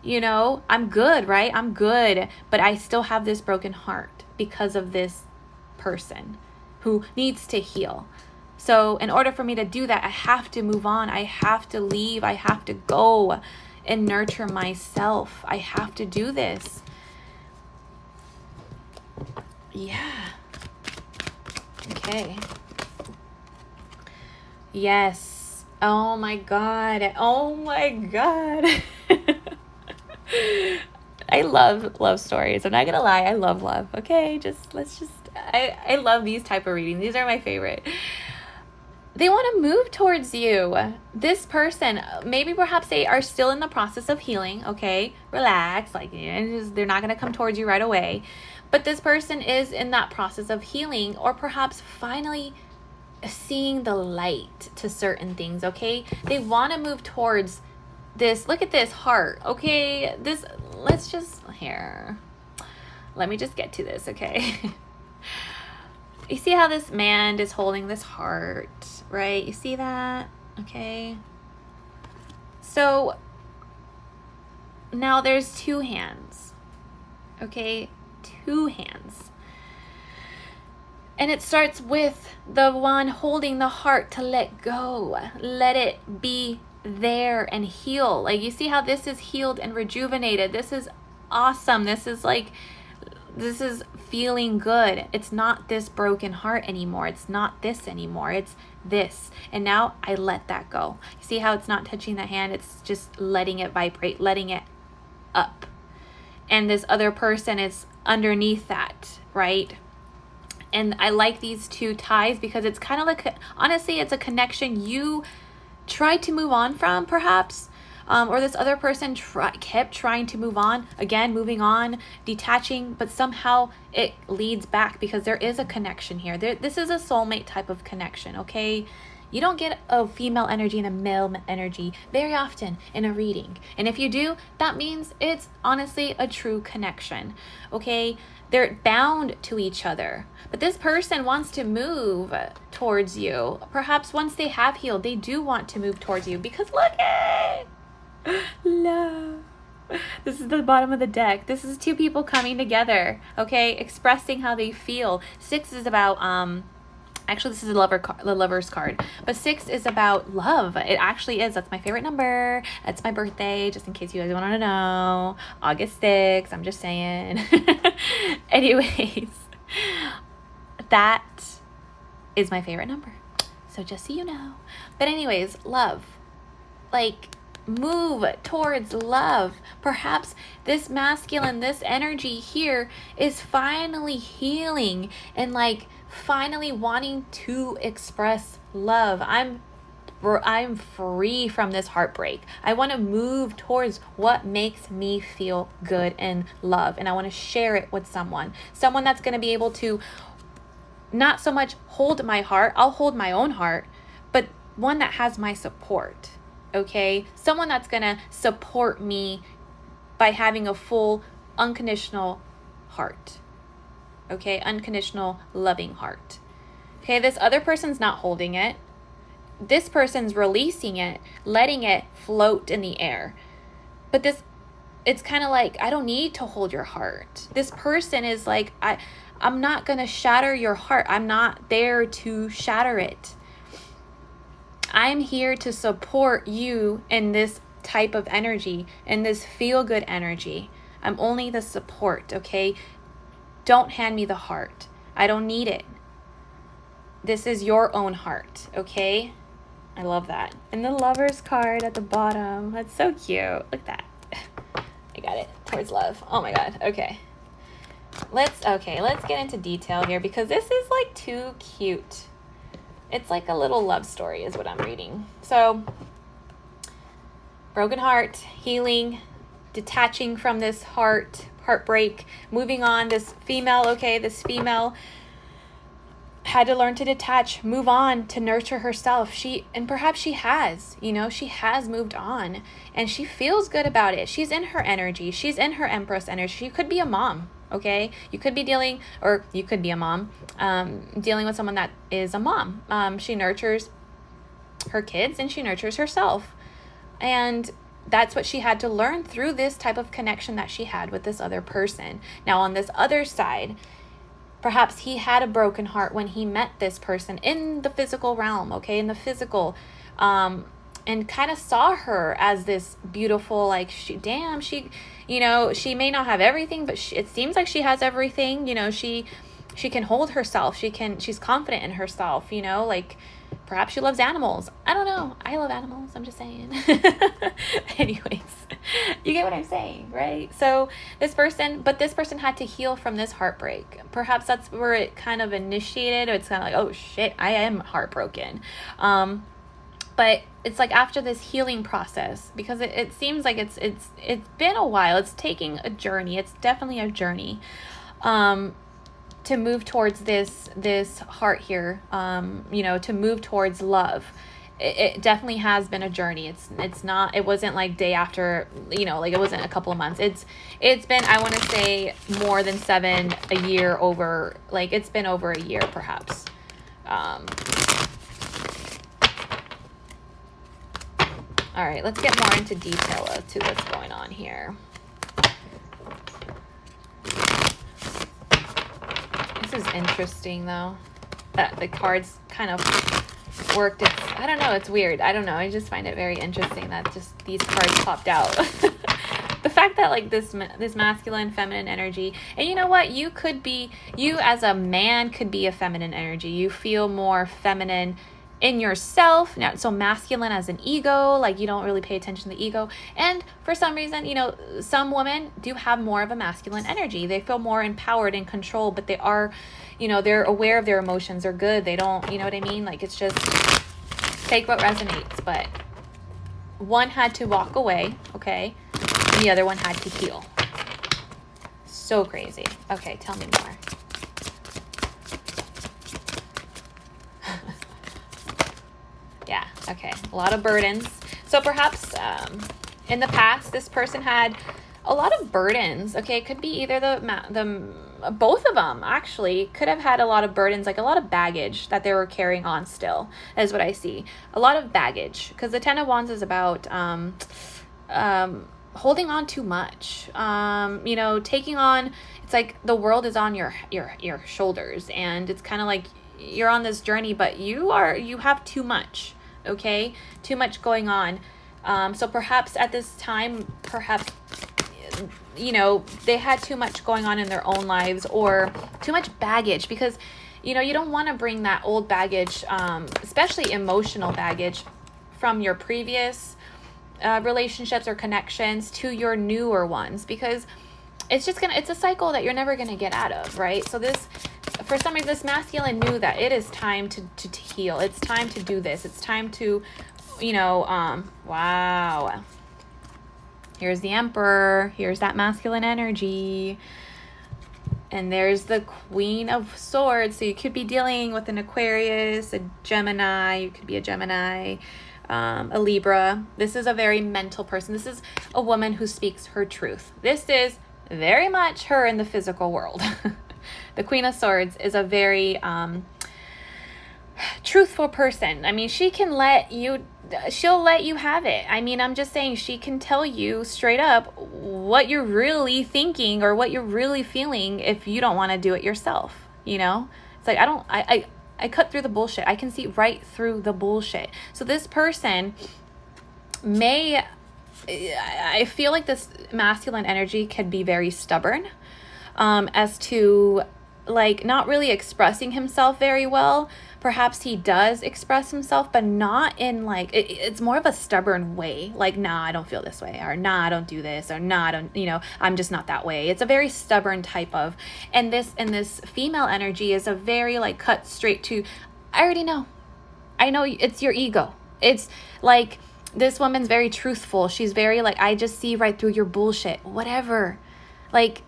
I'm good, right? I'm good, but I still have this broken heart because of this person who needs to heal. So in order for me to do that, I have to move on. I have to leave. I have to go and nurture myself. I have to do this. Yeah. Okay. Yes. Oh my God. Oh my God. I love stories. I'm not gonna lie, I love love. Okay, I love these type of readings. These are my favorite. They want to move towards you. This person, maybe perhaps they are still in the process of healing. Okay, relax. Like, they're not gonna come towards you right away. But this person is in that process of healing, or perhaps finally seeing the light to certain things. Okay, they want to move towards this. Look at this heart. Okay, let me just get to this. Okay. You see how this man is holding this heart, right? You see that? Okay. So now there's two hands. Okay, two hands. And it starts with the one holding the heart to let go. Let it be there and heal. Like, you see how this is healed and rejuvenated. This is awesome. This is feeling good. It's not this broken heart anymore. It's not this anymore. It's this. And now I let that go. You see how it's not touching the hand? It's just letting it vibrate, letting it up. And this other person is underneath that, right? And I like these two ties because it's kind of like, honestly, it's a connection you tried to move on from, perhaps, or this other person kept trying to move on, again, moving on, detaching, but somehow it leads back because there is a connection here. This is a soulmate type of connection, okay? You don't get a female energy and a male energy very often in a reading. And if you do, that means it's honestly a true connection, okay? They're bound to each other. But this person wants to move towards you. Perhaps once they have healed, they do want to move towards you because look at it. Love. This is the bottom of the deck. This is two people coming together, okay? Expressing how they feel. 6 is about, actually this is the lover's card. But 6 is about love. It actually is. That's my favorite number. That's my birthday, just in case you guys want to know. August 6th, I'm just saying. Anyways, that is my favorite number. So just so you know. But anyways, love. Like, move towards love. Perhaps this masculine, this energy here is finally healing and like finally wanting to express love. I'm free from this heartbreak. I want to move towards what makes me feel good and love. And I want to share it with someone that's going to be able to not so much hold my heart. I'll hold my own heart, but one that has my support. Okay, someone that's gonna support me by having a full unconditional heart. Okay, unconditional loving heart. Okay, this other person's not holding it. This person's releasing it, letting it float in the air. But it's kind of like, I don't need to hold your heart. This person is like, I'm not going to shatter your heart. I'm not there to shatter it. I'm here to support you in this type of energy, in this feel-good energy. I'm only the support, okay? Don't hand me the heart. I don't need it. This is your own heart, okay? I love that. And the Lover's card at the bottom. That's so cute. Look at that. I got it. Towards love. Oh my God. Okay. Let's get into detail here, because this is like too cute. It's like a little love story is what I'm reading. So, broken heart, healing, detaching from this heartbreak, moving on. This female had to learn to detach, move on, to nurture herself. Perhaps she has, she has moved on, and she feels good about it. She's in her energy. She's in her Empress energy. She could be a mom, okay? You could be a mom, dealing with someone that is a mom. She nurtures her kids and she nurtures herself. And that's what she had to learn through this type of connection that she had with this other person. Now, on this other side, perhaps he had a broken heart when he met this person in the physical realm, okay, in the physical, and kind of saw her as this beautiful, like, she may not have everything, but it seems like she has everything. She can hold herself. She's confident in herself, like, perhaps she loves animals. I don't know. I love animals. I'm just saying. Anyways, you get what I'm saying, right? So this person had to heal from this heartbreak. Perhaps that's where it kind of initiated. It's kind of like, oh shit, I am heartbroken. But it's like after this healing process, because it seems like it's been a while. It's taking a journey. It's definitely a journey. To move towards this heart here, to move towards love. It definitely has been a journey. It wasn't like day after, like it wasn't a couple of months. It's been, I want to say, more than a year over, like it's been over a year perhaps. All right, let's get more into detail as to what's going on here. This is interesting though, that the cards kind of worked. I don't know, it's weird. I don't know. I just find it very interesting that just these cards popped out. The fact that like this masculine, feminine energy, and you know what? You as a man could be a feminine energy. You feel more feminine in yourself, not so masculine as an ego, like you don't really pay attention to the ego. And for some reason, some women do have more of a masculine energy. They feel more empowered and control, but they are, they're aware of their emotions. They're good. They don't, you know what I mean? Like, it's just take what resonates. But one had to walk away, okay? And the other one had to heal. So crazy. Okay, tell me more. Yeah, okay. A lot of burdens. So perhaps in the past, this person had a lot of burdens. Okay, it could be either both of them actually could have had a lot of burdens, like a lot of baggage that they were carrying on still, is what I see. A lot of baggage, because the Ten of Wands is about holding on too much. Taking on, it's like the world is on your shoulders, and it's kind of like you're on this journey, but you have too much. Okay, too much going on. So perhaps at this time, they had too much going on in their own lives, or too much baggage, because you don't want to bring that old baggage, especially emotional baggage, from your previous relationships or connections to your newer ones, because it's a cycle that you're never gonna get out of, right? So for some reason, this masculine knew that it is time to heal. It's time to do this. It's time to, wow. Here's the Emperor. Here's that masculine energy. And there's the Queen of Swords. So you could be dealing with an Aquarius, a Gemini. You could be a Gemini, a Libra. This is a very mental person. This is a woman who speaks her truth. This is very much her in the physical world. The Queen of Swords is a very truthful person. I mean, she'll let you have it. I mean, I'm just saying, she can tell you straight up what you're really thinking or what you're really feeling if you don't want to do it yourself, you know? It's like, I cut through the bullshit. I can see right through the bullshit. So this person I feel like this masculine energy could be very stubborn, as to like not really expressing himself very well. Perhaps he does express himself, but not in like, it's more of a stubborn way. Like, nah, I don't feel this way, or nah, I don't do this, or nah, I don't, I'm just not that way. It's a very stubborn type of, and this female energy is a very like cut straight to, I already know. I know it's your ego. It's like, this woman's very truthful. She's very like, I just see right through your bullshit, whatever. Like,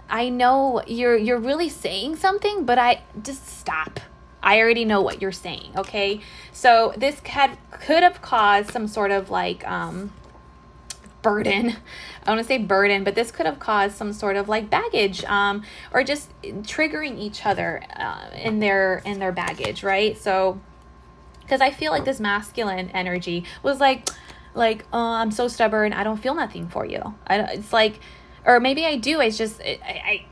I know you're really saying something, but I just stop. I already know what you're saying, okay? So this could have caused some sort of like burden. I want to say burden, but this could have caused some sort of like baggage, or just triggering each other in their baggage, right? So, because I feel like this masculine energy was like, oh, I'm so stubborn, I don't feel nothing for you. It's like, or maybe I do. It's just I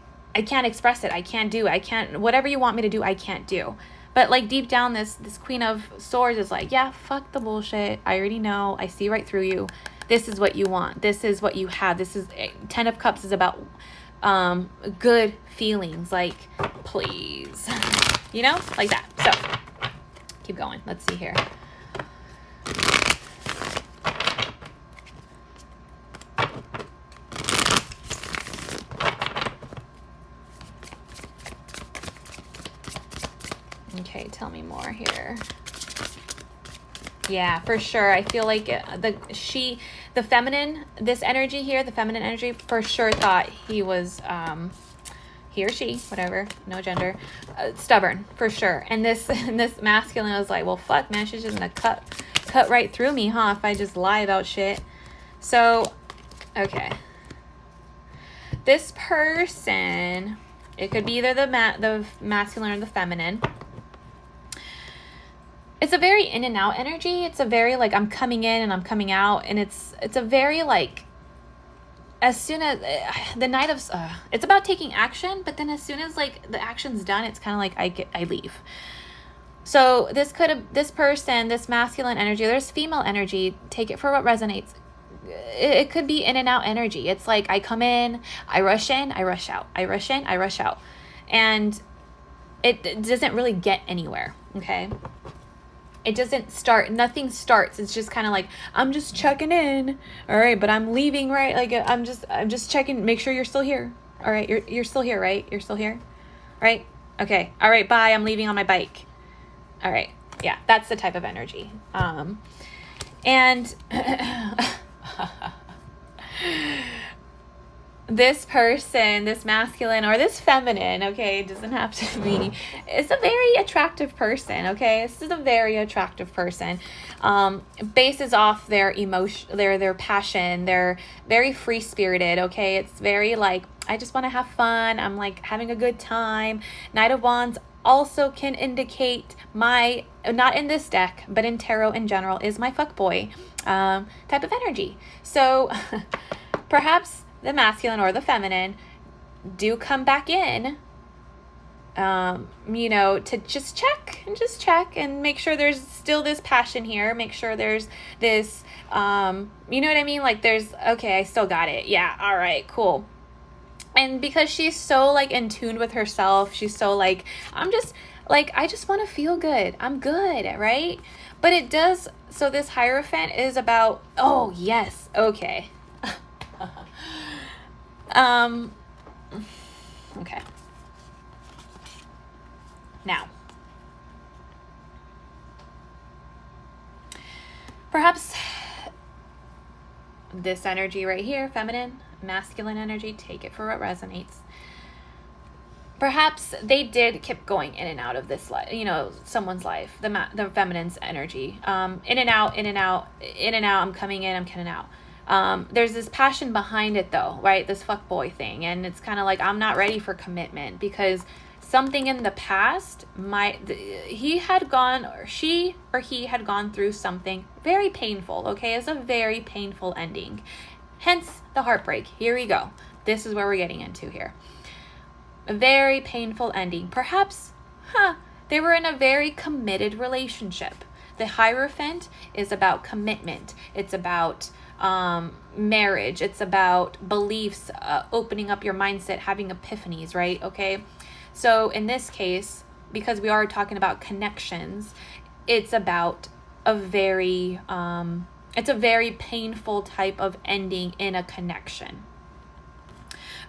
can't express it. I can't do. I can't. Whatever you want me to do, I can't do. But like deep down, this Queen of Swords is like, yeah, fuck the bullshit. I already know. I see right through you. This is what you want. This is what you have. This is 10 of Cups is about good feelings. Like, please, like that. So keep going. Let's see here. Okay, tell me more here. Yeah, for sure. I feel like the feminine, this energy here, the feminine energy for sure thought he was, he or she, whatever, no gender, stubborn for sure. And this masculine was like, well, fuck, man, she's just gonna cut right through me, huh? If I just lie about shit. So, okay. This person, it could be either the masculine or the feminine. It's a very in and out energy. It's a very like, I'm coming in and I'm coming out, and it's a very like, as soon as the Knight of it's about taking action, but then as soon as like the action's done, it's kind of like I leave. So this person, this masculine energy, there's female energy, take it for what resonates. It could be in and out energy. It's like, I come in, I rush in, I rush out, I rush in, I rush out, and it doesn't really get anywhere. Okay. It doesn't start, nothing starts. It's just kind of like, I'm just checking in. All right, but I'm leaving, right? Like, I'm just checking, make sure you're still here. All right, you're still here, right? You're still here, right? Okay. All right, bye. I'm leaving on my bike. All right. Yeah, that's the type of energy. And this person, this masculine or this feminine, okay, it doesn't have to be, it's a very attractive person, okay? This is a very attractive person. Bases off their emotion, their passion. They're very free-spirited, okay? It's very like, I just want to have fun. I'm like having a good time. Knight of Wands also can indicate my, not in this deck, but in tarot in general, is my fuckboy type of energy. So perhaps the masculine or the feminine do come back in, to just check and make sure there's still this passion here. Make sure there's this, you know what I mean? Like there's, okay, I still got it. Yeah. All right, cool. And because she's so like in tune with herself, she's so like, I just want to feel good. I'm good. Right. But it does. So this Hierophant is about, oh yes. Okay. Okay. Now, perhaps this energy right here, feminine, masculine energy, take it for what resonates. Perhaps they did keep going in and out of this life, someone's life, the feminine's energy, in and out, I'm coming in, I'm coming out. There's this passion behind it though, right? This fuckboy thing. And it's kind of like, I'm not ready for commitment because something in the past he had gone, or she or he had gone through something very painful. Okay, it's a very painful ending, hence the heartbreak. Here we go. This is where we're getting into here. A very painful ending. Perhaps they were in a very committed relationship. The Hierophant is about commitment. It's about marriage. It's about beliefs, opening up your mindset, having epiphanies, right? Okay. So in this case, because we are talking about connections, it's about a very painful type of ending in a connection.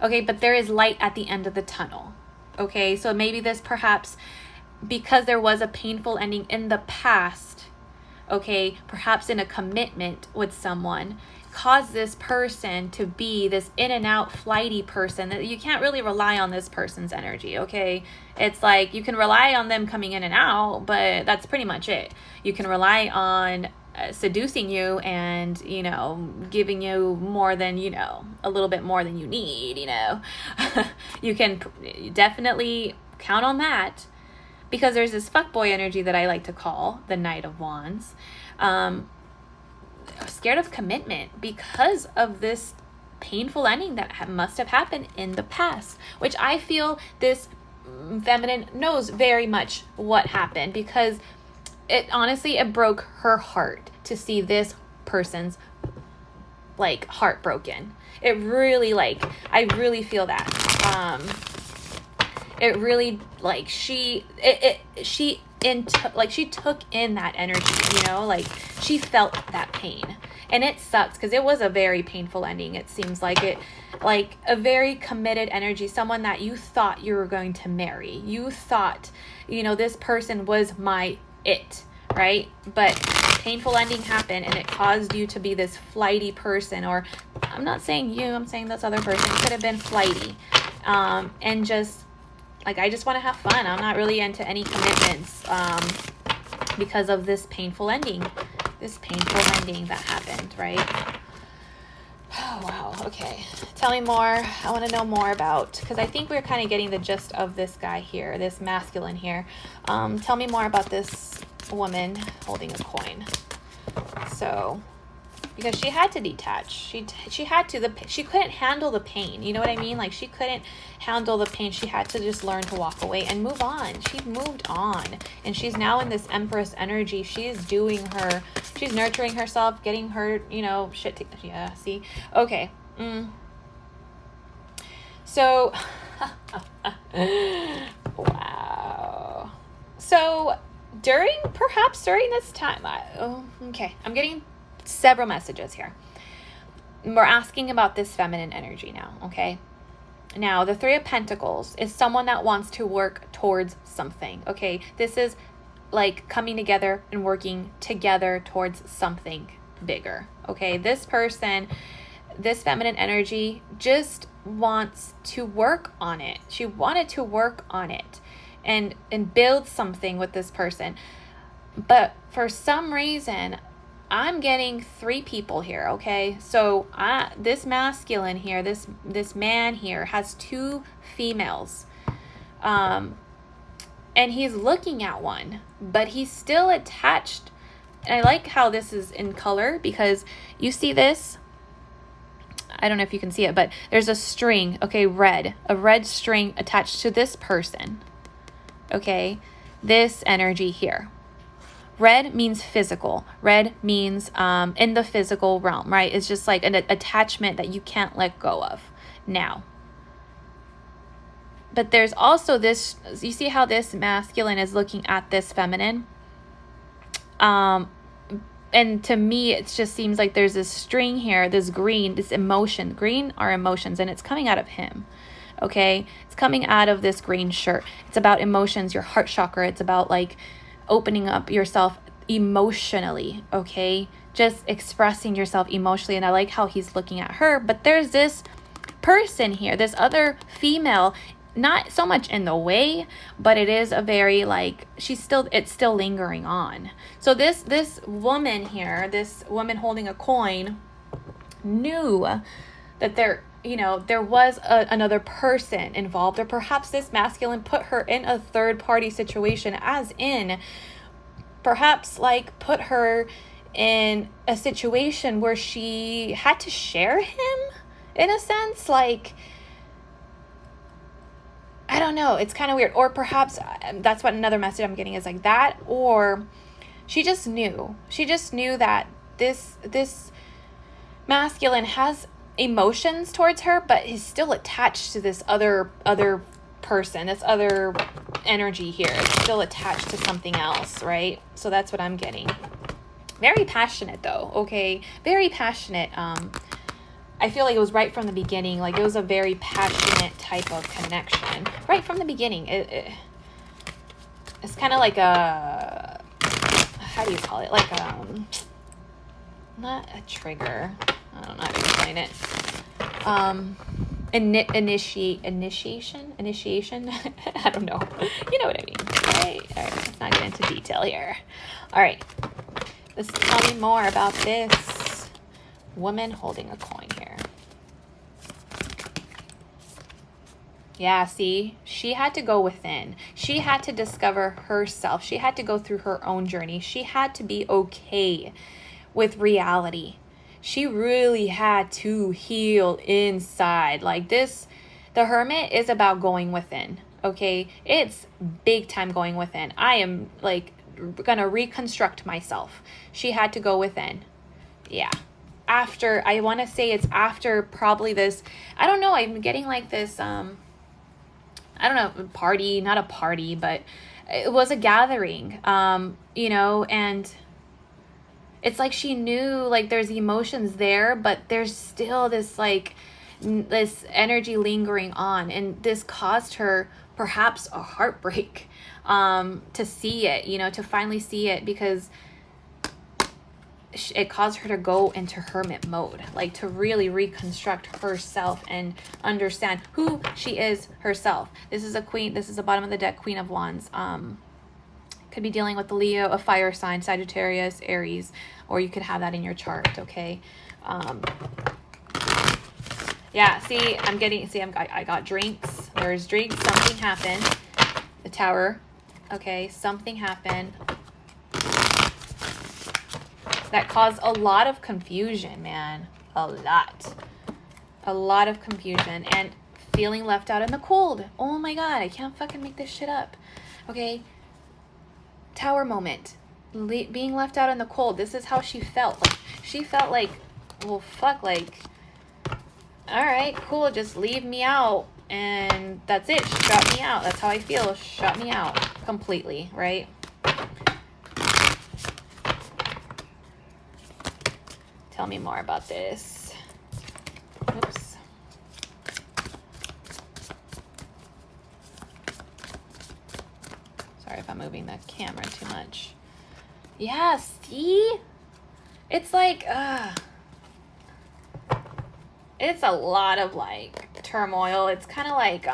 Okay, but there is light at the end of the tunnel. Okay, so maybe this perhaps, because there was a painful ending in the past, okay, perhaps in a commitment with someone, caused this person to be this in and out flighty person that you can't really rely on this person's energy. Okay, it's like you can rely on them coming in and out, but that's pretty much it. You can rely on seducing you and, you know, giving you more than, you know, a little bit more than you need, you know. You can definitely count on that, because there's this fuckboy energy that I like to call the Knight of Wands. Scared of commitment because of this painful ending that must have happened in the past, which I feel this feminine knows very much what happened, because it honestly, it broke her heart to see this person's like heart broken. It really, like, I really feel that. It really, like, she took in that energy, you know, like she felt that pain, and it sucks because it was a very painful ending. It seems like it, like a very committed energy, someone that you thought you were going to marry. You thought, you know, this person was my it, right? But painful ending happened, and it caused you to be this flighty person, or I'm not saying you, I'm saying this other person could have been flighty, and just like, I just want to have fun. I'm not really into any commitments, because of this painful ending that happened, right? Oh, wow. Okay. Tell me more. I want to know more about, because I think we're kind of getting the gist of this guy here, this masculine here. Tell me more about this woman holding a coin. So, because she had to detach. She had to, she couldn't handle the pain. You know what I mean? Like, she couldn't handle the pain. She had to just learn to walk away and move on. She moved on, and she's now in this Empress energy. She's nurturing herself, getting her, you know, yeah, see? Okay. So, wow. So, during this time, okay, I'm getting several messages here. We're asking about this feminine energy now, okay? Now, the Three of Pentacles is someone that wants to work towards something, okay? This is like coming together and working together towards something bigger, okay? This person, this feminine energy just wants to work on it. She wanted to work on it and build something with this person. But for some reason, I'm getting three people here, okay? So this masculine here, this man here has two females. And he's looking at one, but he's still attached. And I like how this is in color, because you see this. I don't know if you can see it, but there's a string, okay, a red string attached to this person, okay? This energy here. Red means physical. Red means in the physical realm, right? It's just like an attachment that you can't let go of now. But there's also this, you see how this masculine is looking at this feminine? And to me, it just seems like there's this string here, this green, this emotion. Green are emotions, and it's coming out of him, okay? It's coming out of this green shirt. It's about emotions, your heart chakra. It's about like opening up yourself emotionally, okay? Just expressing yourself emotionally. And I like how he's looking at her, but there's this person here, this other female, not so much in the way, but it is a very like, it's still lingering on. So this woman here, this woman holding a coin, knew that you know, there was another person involved, or perhaps this masculine put her in a third party situation, as in perhaps like put her in a situation where she had to share him in a sense. Like, I don't know, it's kind of weird. Or perhaps that's what another message I'm getting is like that, or she just knew that this masculine has emotions towards her, but is still attached to this other person, this other energy here. It's still attached to something else, right? So that's what I'm getting. Very passionate though, okay? Very passionate. I feel like it was right from the beginning. Like, it was a very passionate type of connection. Right from the beginning. It's kind of like a... How do you call it? Like, not a trigger. I don't know how to explain it. Initiation? I don't know. You know what I mean. All right, let's not get into detail here. All right. Let's tell me more about this woman holding a coin here. Yeah, see, she had to go within. She had to discover herself. She had to go through her own journey. She had to be okay with reality. She really had to heal inside. Like this, the Hermit is about going within, okay? It's big time going within. I am like gonna reconstruct myself. She had to go within. Yeah. After, I want to say it's after probably this, I don't know, I'm getting like this, I don't know, party, not a party, but it was a gathering, you know, and it's like she knew like there's emotions there, but there's still this like, this energy lingering on, and this caused her perhaps a heartbreak, to see it, you know, to finally see it, because it caused her to go into hermit mode, like to really reconstruct herself and understand who she is herself. This is a queen. This is the bottom of the deck, Queen of Wands. Could be dealing with the Leo, a fire sign, Sagittarius, Aries, or you could have that in your chart. Okay. Yeah. See, I got drinks. There's drinks. Something happened. The Tower. Okay. Something happened that caused a lot of confusion, man. A lot of confusion and feeling left out in the cold. Oh my God, I can't fucking make this shit up. Okay. Tower moment. Being left out in the cold. This is how she felt. Like, she felt like, well, fuck, like, all right, cool, just leave me out. And that's it. Shut me out. That's how I feel. Shut me out completely, right? Tell me more about this. Oops. Sorry if I'm moving the camera too much. Yeah, see? It's like, it's a lot of like turmoil. It's kind of like,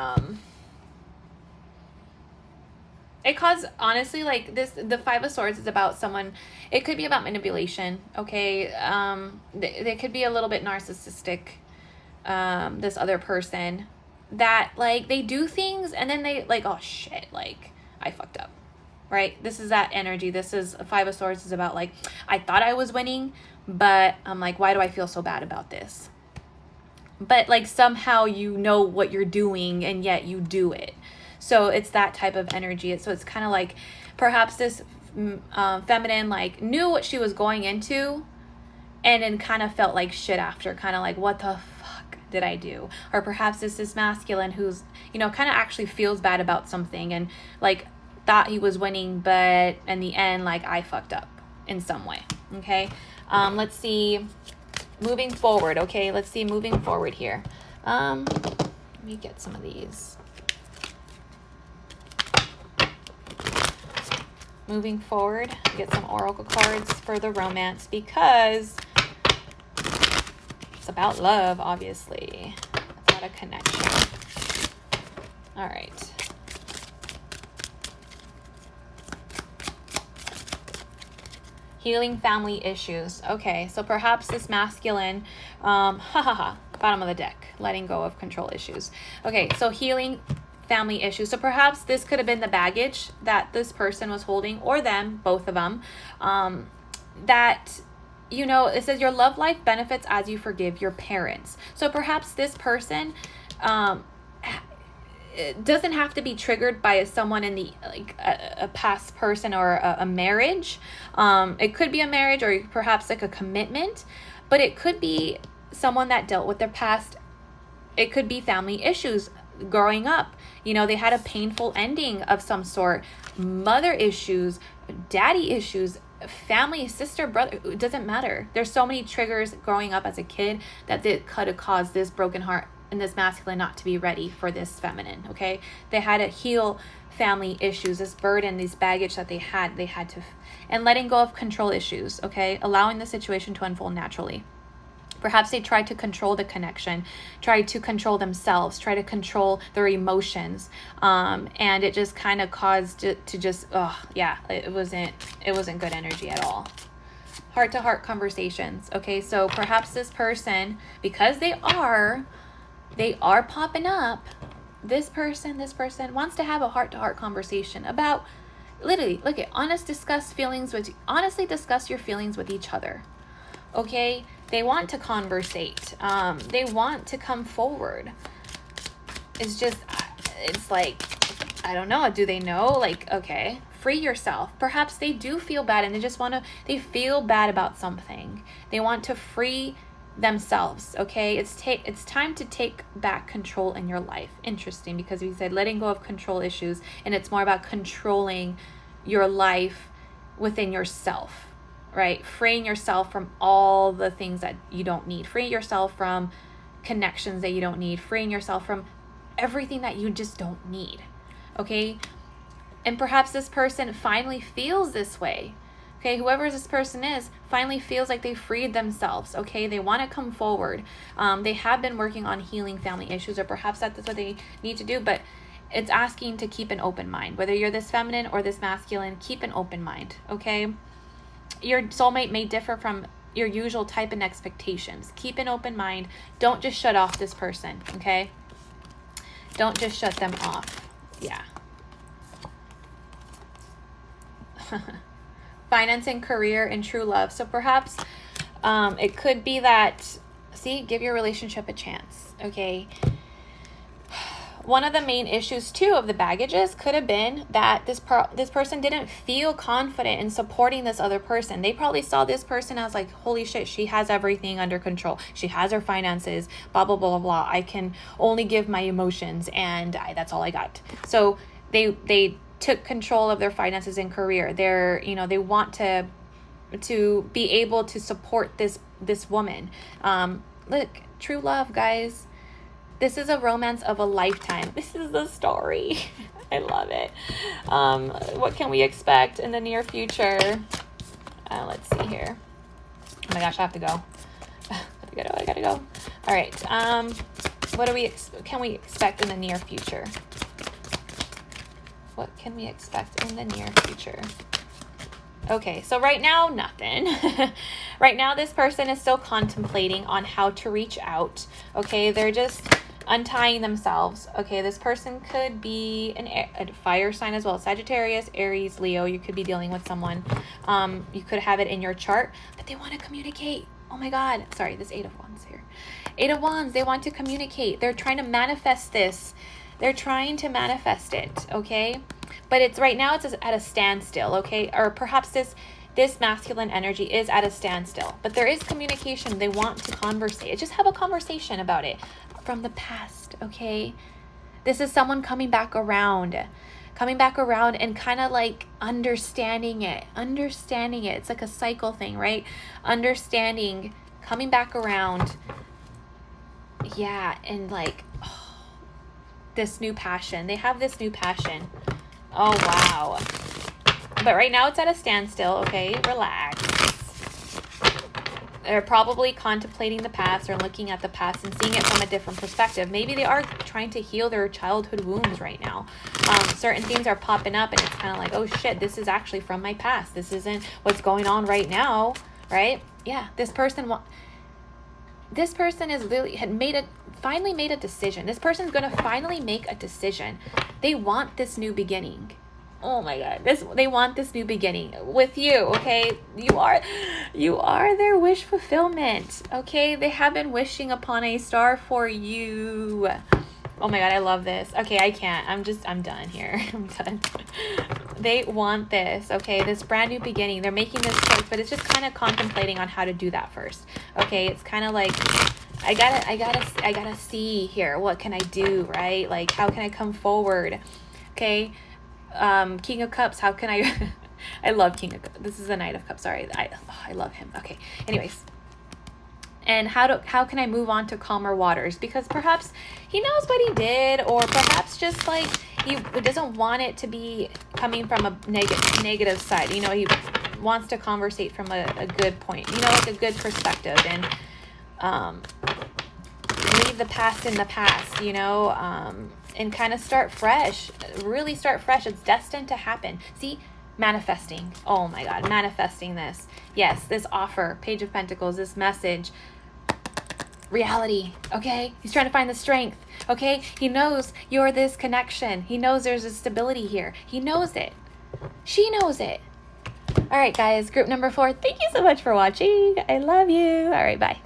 it caused, honestly, like this, the Five of Swords is about someone, it could be about manipulation, okay? They could be a little bit narcissistic, this other person, that like they do things and then they like, oh shit, like I fucked up, right? This is that energy. This is Five of Swords is about like, I thought I was winning, but I'm like, why do I feel so bad about this? But like somehow you know what you're doing and yet you do it. So it's that type of energy. So it's kind of like perhaps this feminine like knew what she was going into and then kind of felt like shit after, kind of like, what the fuck did I do? Or perhaps it's this masculine who's, you know, kind of actually feels bad about something and like thought he was winning, but in the end, like I fucked up in some way. Okay. Let's see moving forward. Okay. Let's see moving forward here. Let me get some of these. Moving forward, get some oracle cards for the romance because it's about love, obviously. It's not a connection. All right. Healing family issues. Okay, so perhaps this masculine, bottom of the deck. letting go of control issues. Okay, so healing family issues. So perhaps this could have been the baggage that this person was holding, or them, both of them, that, you know, it says your love life benefits as you forgive your parents. So perhaps this person, it doesn't have to be triggered by someone in the, like a past person or a marriage. It could be a marriage, or perhaps like a commitment, but it could be someone that dealt with their past. It could be family issues growing up. You know, they had a painful ending of some sort, mother issues, daddy issues, family, sister, brother, it doesn't matter. There's so many triggers growing up as a kid that could have caused this broken heart and this masculine not to be ready for this feminine. Okay, they had to heal family issues, this burden, these baggage that they had to, and letting go of control issues. Okay, allowing the situation to unfold naturally. Perhaps they tried to control the connection, tried to control themselves, try to control their emotions, and it just kind of caused it to just, it wasn't good energy at all. Heart-to-heart conversations. Okay, so perhaps this person, because they are popping up, this person wants to have a heart-to-heart conversation about, literally, honestly discuss your feelings with each other. Okay, they want to conversate. They want to come forward. It's like, I don't know. Do they know? Like, okay, free yourself. Perhaps they do feel bad and they feel bad about something. They want to free themselves. Okay, it's time to take back control in your life. Interesting, because we said letting go of control issues, and it's more about controlling your life within yourself. Right? Freeing yourself from all the things that you don't need. Freeing yourself from connections that you don't need. Freeing yourself from everything that you just don't need. Okay? And perhaps this person finally feels this way. Okay? Whoever this person is finally feels like they freed themselves. Okay? They want to come forward. They have been working on healing family issues, or perhaps that's what they need to do, but it's asking to keep an open mind. Whether you're this feminine or this masculine, keep an open mind. Okay? Your soulmate may differ from your usual type and expectations. Keep an open mind. Don't just shut off this person, okay? Don't just shut them off. Yeah. Finance and career and true love. So perhaps it could be that, give your relationship a chance, okay? One of the main issues too of the baggages could have been that this person didn't feel confident in supporting this other person. They probably saw this person as like, holy shit, she has everything under control. She has her finances, blah, blah, blah, blah, blah. I can only give my emotions, and that's all I got. So they took control of their finances and career. They want to be able to support this woman. Look, true love, guys. This is a romance of a lifetime. This is the story. I love it. What can we expect in the near future? Let's see here. Oh my gosh, I have to go. I gotta go. All right. What can we expect in the near future? What can we expect in the near future? Okay, so right now, nothing. Right now, this person is still contemplating on how to reach out. Okay, they're just untying themselves. Okay, this person could be a fire sign as well. Sagittarius, Aries, Leo. You could be dealing with someone. You could have it in your chart, but they want to communicate. Oh my God. Sorry, this 8 of Wands here. 8 of Wands, they want to communicate. They're trying to manifest this. They're trying to manifest it, okay? But it's right now, it's at a standstill, okay? Or perhaps this masculine energy is at a standstill, but there is communication. They want to conversate. Just have a conversation about it from the past, okay? This is someone coming back around and kind of like understanding it. It's like a cycle thing, right? Understanding, coming back around. Yeah, and like, this new passion. They have this new passion. Oh, wow. But right now it's at a standstill, okay? Relax. They're probably contemplating the past or looking at the past and seeing it from a different perspective. Maybe they are trying to heal their childhood wounds right now. Certain things are popping up and it's kind of like, oh shit, this is actually from my past. This isn't what's going on right now, right? Yeah, this person is literally had made a finally made a decision. This person's going to finally make a decision. They want this new beginning. Oh my God, they want this new beginning with you, okay? You are their wish fulfillment, okay? They have been wishing upon a star for you. Oh my God, I love this. Okay, I can't. I'm done here. I'm done. They want this, okay? This brand new beginning. They're making this choice, but it's just kind of contemplating on how to do that first. Okay, it's kind of like, I gotta see here. What can I do, right? Like, how can I come forward? Okay. King of Cups, how can I I love King of Cups. This is the Knight of Cups. Sorry. I love him. Okay. Anyways. And how can I move on to calmer waters? Because perhaps he knows what he did, or perhaps just like he doesn't want it to be coming from a negative side. You know, he wants to conversate from a good point, you know, like a good perspective, and leave the past in the past, you know, and kind of start fresh, really start fresh. It's destined to happen. See, manifesting. Oh my God, manifesting this. Yes, this offer, Page of Pentacles, this message, reality, okay? He's trying to find the strength, okay? He knows you're this connection. He knows there's a stability here. He knows it. She knows it. All right, guys, group number 4, thank you so much for watching. I love you. All right, bye.